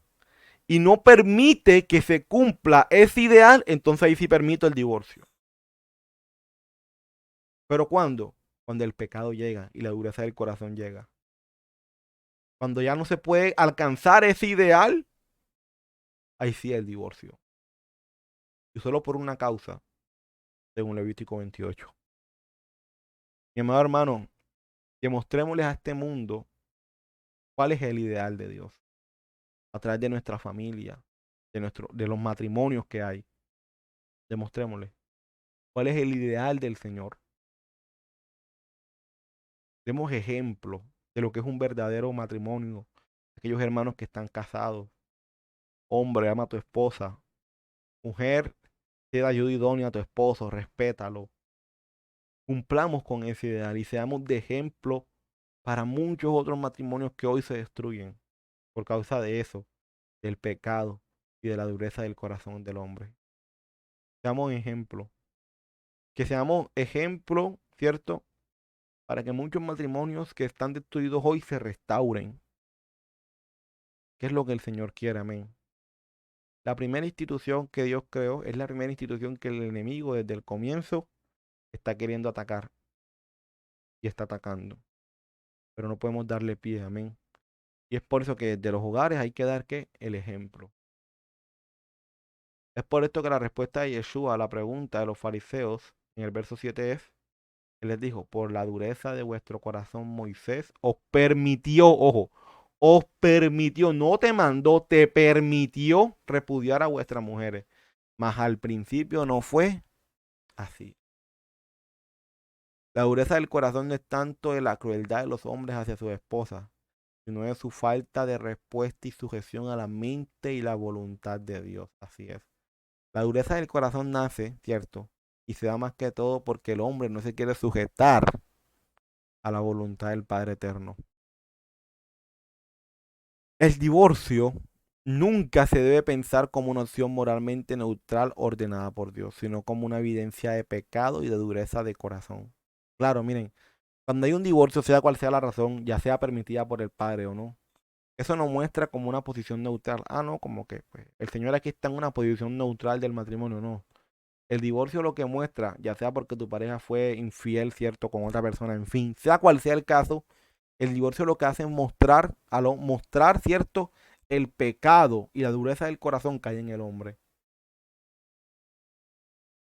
y no permite que se cumpla ese ideal, entonces ahí sí permito el divorcio. Pero ¿cuándo? Cuando el pecado llega y la dureza del corazón llega. Cuando ya no se puede alcanzar ese ideal, ahí sí el divorcio. Y solo por una causa, según Levítico 28. Mi amado hermano, demostrémosles a este mundo cuál es el ideal de Dios. A través de nuestra familia, de los matrimonios que hay. Demostrémosles cuál es el ideal del Señor. Demos ejemplo de lo que es un verdadero matrimonio. Aquellos hermanos que están casados. Hombre, ama a tu esposa. Mujer, te da ayuda idónea a tu esposo, respétalo. Cumplamos con ese ideal y seamos de ejemplo para muchos otros matrimonios que hoy se destruyen por causa de eso, del pecado y de la dureza del corazón del hombre. Seamos ejemplo. Que seamos ejemplo, ¿cierto? Para que muchos matrimonios que están destruidos hoy se restauren. ¿Qué es lo que el Señor quiere? Amén. La primera institución que Dios creó es la primera institución que el enemigo desde el comienzo está queriendo atacar y está atacando. Pero no podemos darle pie, amén. Y es por eso que desde los hogares hay que dar ¿qué? El ejemplo. Es por esto que la respuesta de Yeshua a la pregunta de los fariseos en el verso 7 es, él les dijo, por la dureza de vuestro corazón Moisés os permitió, ojo, os permitió, no te mandó, te permitió repudiar a vuestras mujeres. Mas al principio no fue así. La dureza del corazón no es tanto de la crueldad de los hombres hacia sus esposas, sino de su falta de respuesta y sujeción a la mente y la voluntad de Dios. Así es. La dureza del corazón nace, ¿cierto? Y se da más que todo porque el hombre no se quiere sujetar a la voluntad del Padre Eterno. El divorcio nunca se debe pensar como una opción moralmente neutral ordenada por Dios, sino como una evidencia de pecado y de dureza de corazón. Claro, miren, cuando hay un divorcio, sea cual sea la razón, ya sea permitida por el padre o no, eso no muestra como una posición neutral. Ah, no, como que pues, el Señor aquí está en una posición neutral del matrimonio, no. El divorcio lo que muestra, ya sea porque tu pareja fue infiel, cierto, con otra persona, en fin, sea cual sea el caso, el divorcio lo que hace es mostrar, cierto, el pecado y la dureza del corazón que hay en el hombre.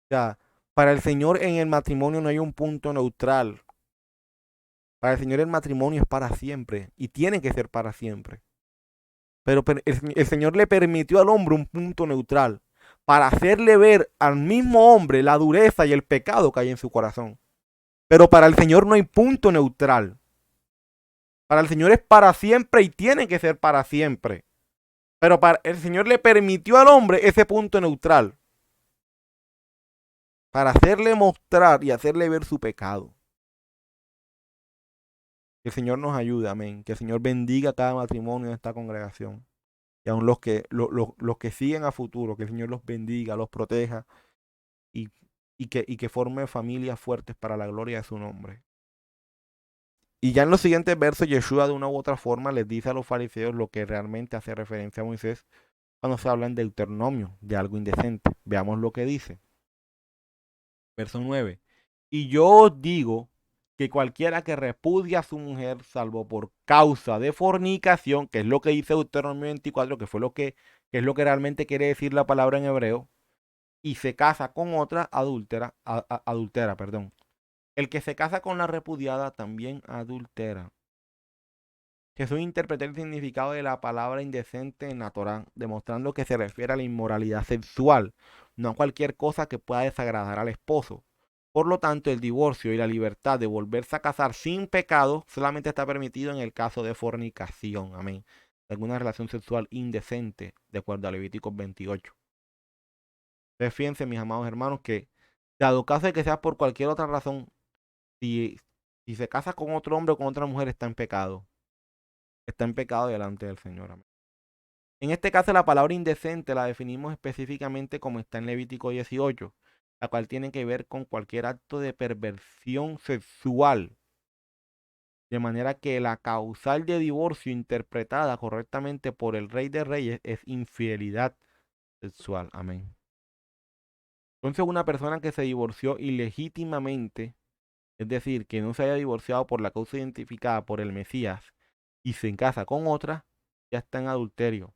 O sea, para el Señor en el matrimonio no hay un punto neutral. Para el Señor el matrimonio es para siempre y tiene que ser para siempre. Pero el Señor le permitió al hombre un punto neutral para hacerle ver al mismo hombre la dureza y el pecado que hay en su corazón. Pero para el Señor no hay punto neutral. Para el Señor es para siempre y tiene que ser para siempre. Pero para el Señor le permitió al hombre ese punto neutral para hacerle mostrar y hacerle ver su pecado. Que el Señor nos ayude, amén. Que el Señor bendiga cada matrimonio de esta congregación. Y aún los que siguen a futuro, que el Señor los bendiga, los proteja y, y que forme familias fuertes para la gloria de su nombre. Y ya en los siguientes versos, Yeshua de una u otra forma les dice a los fariseos lo que realmente hace referencia a Moisés cuando se habla en Deuteronomio, de algo indecente. Veamos lo que dice. Verso 9. Y yo os digo que cualquiera que repudia a su mujer, salvo por causa de fornicación, que es lo que dice Deuteronomio 24, que que es lo que realmente quiere decir la palabra en hebreo, y se casa con otra adúltera, adultera, perdón. El que se casa con la repudiada también adultera. Jesús interpretó el significado de la palabra indecente en la Torá, demostrando que se refiere a la inmoralidad sexual, no a cualquier cosa que pueda desagradar al esposo. Por lo tanto, el divorcio y la libertad de volverse a casar sin pecado solamente está permitido en el caso de fornicación, amén, de alguna relación sexual indecente, de acuerdo a Levíticos 28. Entonces, fíjense, mis amados hermanos, que dado caso de que sea por cualquier otra razón, si, si se casa con otro hombre o con otra mujer, está en pecado delante del Señor, amén. En este caso, la palabra indecente la definimos específicamente como está en Levítico 18, la cual tiene que ver con cualquier acto de perversión sexual, de manera que la causal de divorcio interpretada correctamente por el Rey de Reyes es infidelidad sexual. Amén. Entonces, una persona que se divorció ilegítimamente, es decir, que no se haya divorciado por la causa identificada por el Mesías y se casa con otra, ya está en adulterio.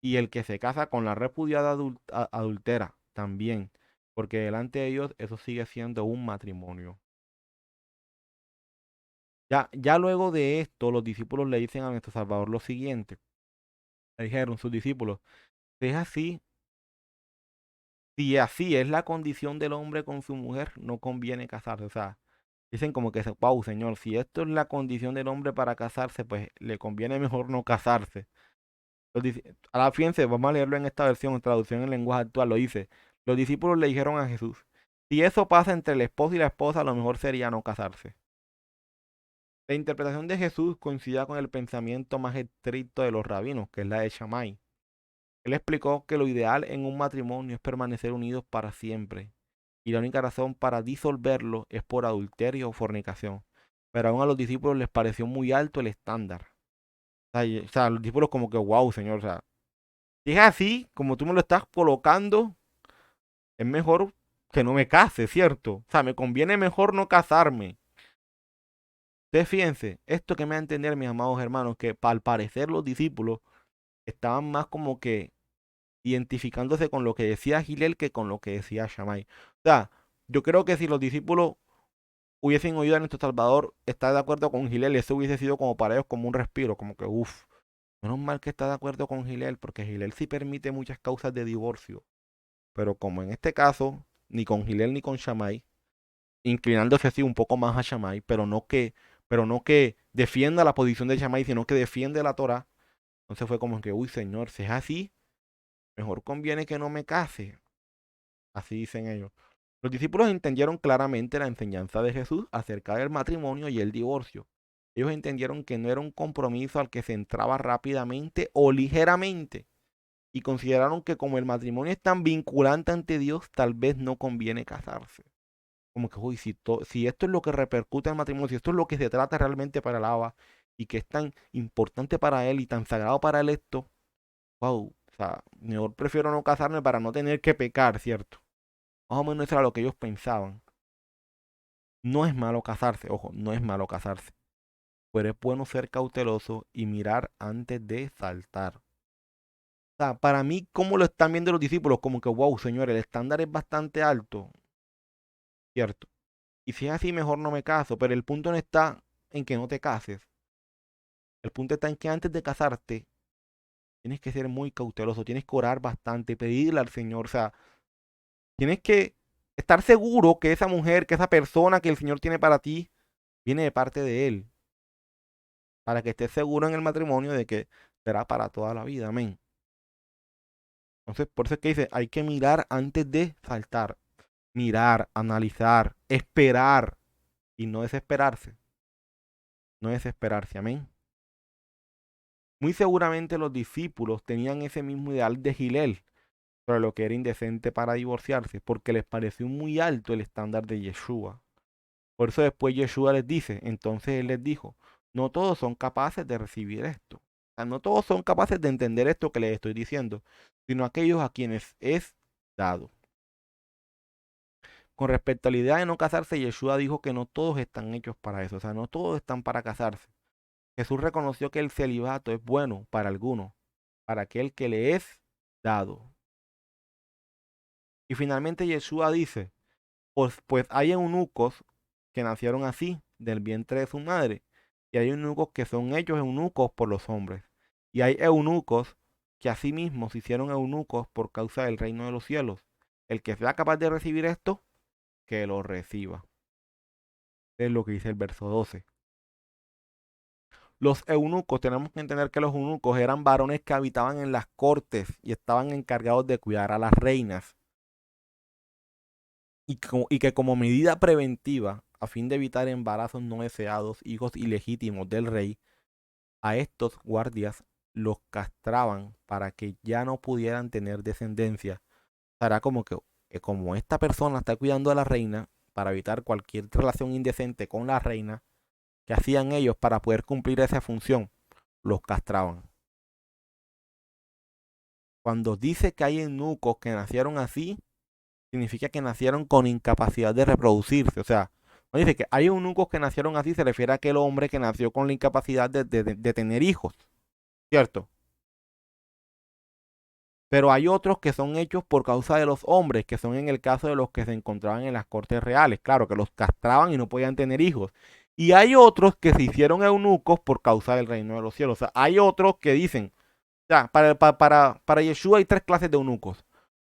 Y el que se casa con la repudiada adultera también, porque delante de Dios eso sigue siendo un matrimonio. Ya luego de esto, los discípulos le dicen a nuestro Salvador lo siguiente. Le dijeron sus discípulos, si es así, si así es la condición del hombre con su mujer, no conviene casarse. O sea, dicen como que, wow, Señor, si esto es la condición del hombre para casarse, pues le conviene mejor no casarse. Ahora fíjense, vamos a leerlo en esta versión, en traducción en lenguaje actual, lo dice. Los discípulos le dijeron a Jesús, si eso pasa entre el esposo y la esposa, lo mejor sería no casarse. La interpretación de Jesús coincidía con el pensamiento más estricto de los rabinos, que es la de Shammai. Él explicó que lo ideal en un matrimonio es permanecer unidos para siempre, y la única razón para disolverlo es por adulterio o fornicación. Pero aún a los discípulos les pareció muy alto el estándar. O sea, los discípulos como que, wow, Señor, o sea, si es así, como tú me lo estás colocando, es mejor que no me case, ¿cierto? O sea, me conviene mejor no casarme. Ustedes fíjense, esto que me va a entender, mis amados hermanos, que al parecer los discípulos estaban más como que identificándose con lo que decía Gilel que con lo que decía Shammai. O sea, yo creo que si los discípulos hubiesen oído a nuestro Salvador estar de acuerdo con Gilel, eso hubiese sido como para ellos como un respiro, como que, uff, menos mal que está de acuerdo con Gilel, porque Gilel sí permite muchas causas de divorcio. Pero como en este caso, ni con Gilel ni con Shammai, inclinándose así un poco más a Shammai, pero no que defienda la posición de Shammai, sino que defiende la Torah. Entonces fue como que, uy, Señor, si es así, mejor conviene que no me case. Así dicen ellos. Los discípulos entendieron claramente la enseñanza de Jesús acerca del matrimonio y el divorcio. Ellos entendieron que no era un compromiso al que se entraba rápidamente o ligeramente, y consideraron que como el matrimonio es tan vinculante ante Dios, tal vez no conviene casarse. Como que, uy, si esto es lo que repercute en el matrimonio, si esto es lo que se trata realmente para el Abba y que es tan importante para él y tan sagrado para él esto, wow, o sea, mejor prefiero no casarme para no tener que pecar, ¿cierto? Más o menos eso era lo que ellos pensaban. No es malo casarse, ojo, no es malo casarse, pero es bueno ser cauteloso y mirar antes de saltar. O sea, para mí, ¿cómo lo están viendo los discípulos? Como que, wow, señor, el estándar es bastante alto, ¿cierto? Y si es así, mejor no me caso. Pero el punto no está en que no te cases. El punto está en que antes de casarte, tienes que ser muy cauteloso, tienes que orar bastante, pedirle al Señor. O sea, tienes que estar seguro que esa mujer, que esa persona que el Señor tiene para ti, viene de parte de Él. Para que estés seguro en el matrimonio de que será para toda la vida. Amén. Entonces, por eso es que dice, hay que mirar antes de saltar. Mirar, analizar, esperar y no desesperarse. No desesperarse. Amén. Muy seguramente los discípulos tenían ese mismo ideal de Gilel sobre lo que era indecente para divorciarse, porque les pareció muy alto el estándar de Yeshua. Por eso después Yeshua les dice, entonces él les dijo, no todos son capaces de recibir esto. O sea, no todos son capaces de entender esto que les estoy diciendo, sino aquellos a quienes es dado. Con respecto a la idea de no casarse, Yeshua dijo que no todos están hechos para eso, o sea, no todos están para casarse. Jesús reconoció que el celibato es bueno para algunos, para aquel que le es dado. Y finalmente Yeshua dice, pues hay eunucos que nacieron así, del vientre de su madre. Y hay eunucos que son hechos eunucos por los hombres. Y hay eunucos que asimismo se hicieron eunucos por causa del reino de los cielos. El que sea capaz de recibir esto, que lo reciba. Es lo que dice el verso 12. Los eunucos, tenemos que entender que los eunucos eran varones que habitaban en las cortes y estaban encargados de cuidar a las reinas. Y que como medida preventiva, a fin de evitar embarazos no deseados, hijos ilegítimos del rey, a estos guardias los castraban para que ya no pudieran tener descendencia. Será como que como esta persona está cuidando a la reina, para evitar cualquier relación indecente con la reina, ¿qué hacían ellos para poder cumplir esa función? Los castraban. Cuando dice que hay eunucos que nacieron así, significa que nacieron con incapacidad de reproducirse. O sea, cuando dice que hay eunucos que nacieron así, se refiere a aquel hombre que nació con la incapacidad de tener hijos, ¿cierto? Pero hay otros que son hechos por causa de los hombres, que son en el caso de los que se encontraban en las cortes reales, claro, que los castraban y no podían tener hijos. Y hay otros que se hicieron eunucos por causa del reino de los cielos. O sea, hay otros que dicen, ya, para Yeshua hay tres clases de eunucos.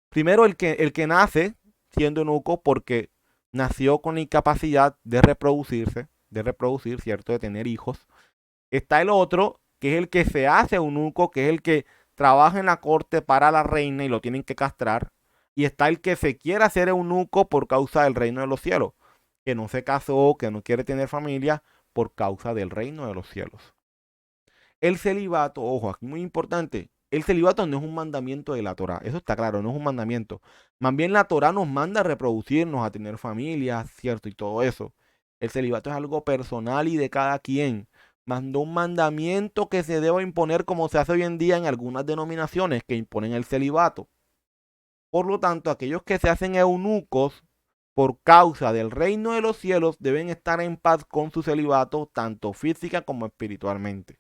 Primero, el que nace siendo eunuco porque nació con la incapacidad de reproducir, ¿cierto? De tener hijos. Está el otro, que es el que se hace eunuco, que es el que trabaja en la corte para la reina y lo tienen que castrar. Y está el que se quiere hacer eunuco por causa del reino de los cielos, que no se casó, que no quiere tener familia por causa del reino de los cielos. El celibato, ojo, aquí muy importante, el celibato no es un mandamiento de la Torá, eso está claro, no es un mandamiento. Más bien la Torá nos manda a reproducirnos, a tener familias, ¿cierto? Y todo eso. El celibato es algo personal y de cada quien. Mandó un mandamiento que se debe imponer como se hace hoy en día en algunas denominaciones que imponen el celibato. Por lo tanto, aquellos que se hacen eunucos por causa del reino de los cielos deben estar en paz con su celibato, tanto física como espiritualmente.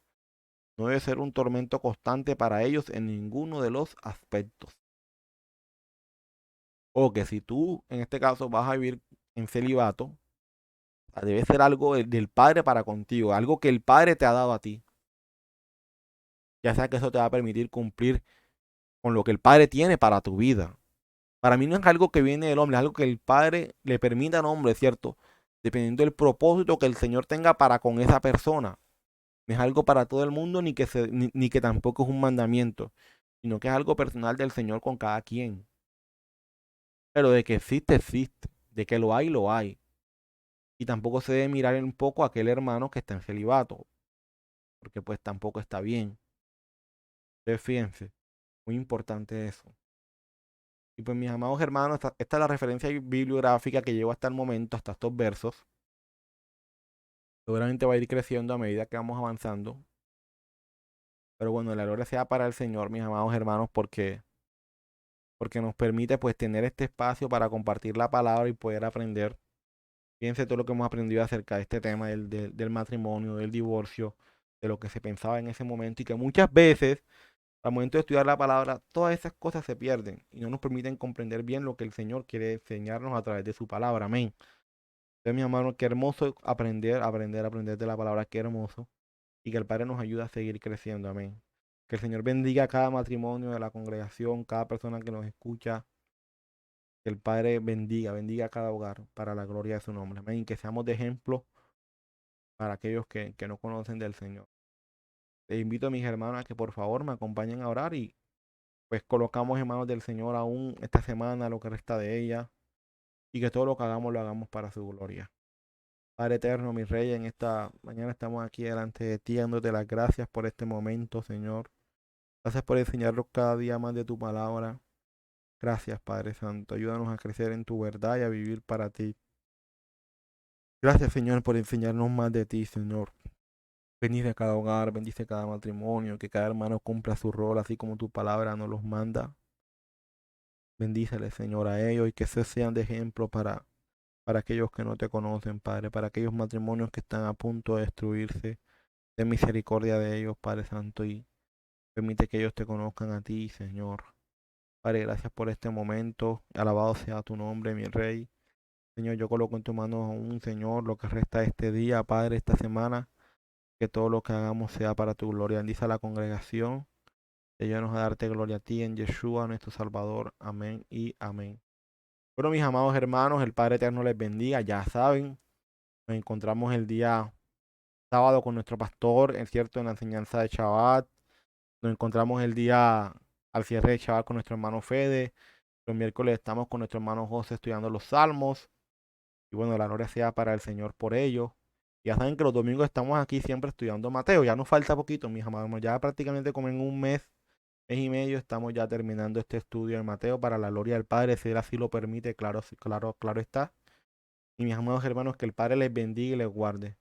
No debe ser un tormento constante para ellos en ninguno de los aspectos. O que si tú, en este caso, vas a vivir en celibato, debe ser algo del Padre para contigo, algo que el Padre te ha dado a ti. Ya sea que eso te va a permitir cumplir con lo que el Padre tiene para tu vida. Para mí no es algo que viene del hombre, es algo que el Padre le permite al hombre, ¿cierto? Dependiendo del propósito que el Señor tenga para con esa persona. No es algo para todo el mundo ni que tampoco es un mandamiento, sino que es algo personal del Señor con cada quien. Pero de que existe, existe. De que lo hay, lo hay. Y tampoco se debe mirar un poco a aquel hermano que está en celibato, porque pues tampoco está bien. Entonces fíjense, muy importante eso. Y pues mis amados hermanos, esta es la referencia bibliográfica que llevo hasta el momento, hasta estos versos. Seguramente va a ir creciendo a medida que vamos avanzando. Pero bueno, la gloria sea para el Señor, mis amados hermanos, porque nos permite pues tener este espacio para compartir la palabra y poder aprender. Fíjense todo lo que hemos aprendido acerca de este tema del matrimonio, del divorcio, de lo que se pensaba en ese momento y que muchas veces al momento de estudiar la palabra, todas esas cosas se pierden y no nos permiten comprender bien lo que el Señor quiere enseñarnos a través de su palabra. Amén. Entonces, mi hermano, qué hermoso aprender de la palabra, qué hermoso. Y que el Padre nos ayude a seguir creciendo. Amén. Que el Señor bendiga a cada matrimonio de la congregación, cada persona que nos escucha. Que el Padre bendiga a cada hogar para la gloria de su nombre. Amén. Que seamos de ejemplo para aquellos que no conocen del Señor. Les invito a mis hermanos a que por favor me acompañen a orar y pues colocamos en manos del Señor aún esta semana, lo que resta de ella, y que todo lo que hagamos lo hagamos para su gloria. Padre eterno, mi Rey, en esta mañana estamos aquí delante de ti, dándote las gracias por este momento, Señor. Gracias por enseñarnos cada día más de tu palabra. Gracias, Padre Santo. Ayúdanos a crecer en tu verdad y a vivir para ti. Gracias, Señor, por enseñarnos más de ti, Señor. Bendice cada hogar, bendice cada matrimonio, que cada hermano cumpla su rol, así como tu palabra nos los manda. Bendícele, Señor, a ellos y que sean de ejemplo para aquellos que no te conocen, Padre, para aquellos matrimonios que están a punto de destruirse. Ten misericordia de ellos, Padre Santo, y permite que ellos te conozcan a ti, Señor. Padre, gracias por este momento. Alabado sea tu nombre, mi Rey. Señor, yo coloco en tu mano aún, Señor, lo que resta de este día, Padre, esta semana, que todo lo que hagamos sea para tu gloria. Bendice a la congregación. Ayúdanos a darte gloria a ti en Yeshua, nuestro Salvador. Amén y amén. Bueno, mis amados hermanos, el Padre Eterno les bendiga. Ya saben, nos encontramos el día sábado con nuestro pastor, es cierto, en la enseñanza de Shabbat. Nos encontramos el día al cierre de Shabbat con nuestro hermano Fede. Los miércoles estamos con nuestro hermano José estudiando los Salmos. Y bueno, la gloria sea para el Señor por ello. Ya saben que los domingos estamos aquí siempre estudiando Mateo. Ya nos falta poquito, mis amados. Ya prácticamente como en un mes y medio estamos ya terminando este estudio de Mateo para la gloria del Padre. Si Él así lo permite, claro, claro, claro está. Y mis amados hermanos, que el Padre les bendiga y les guarde.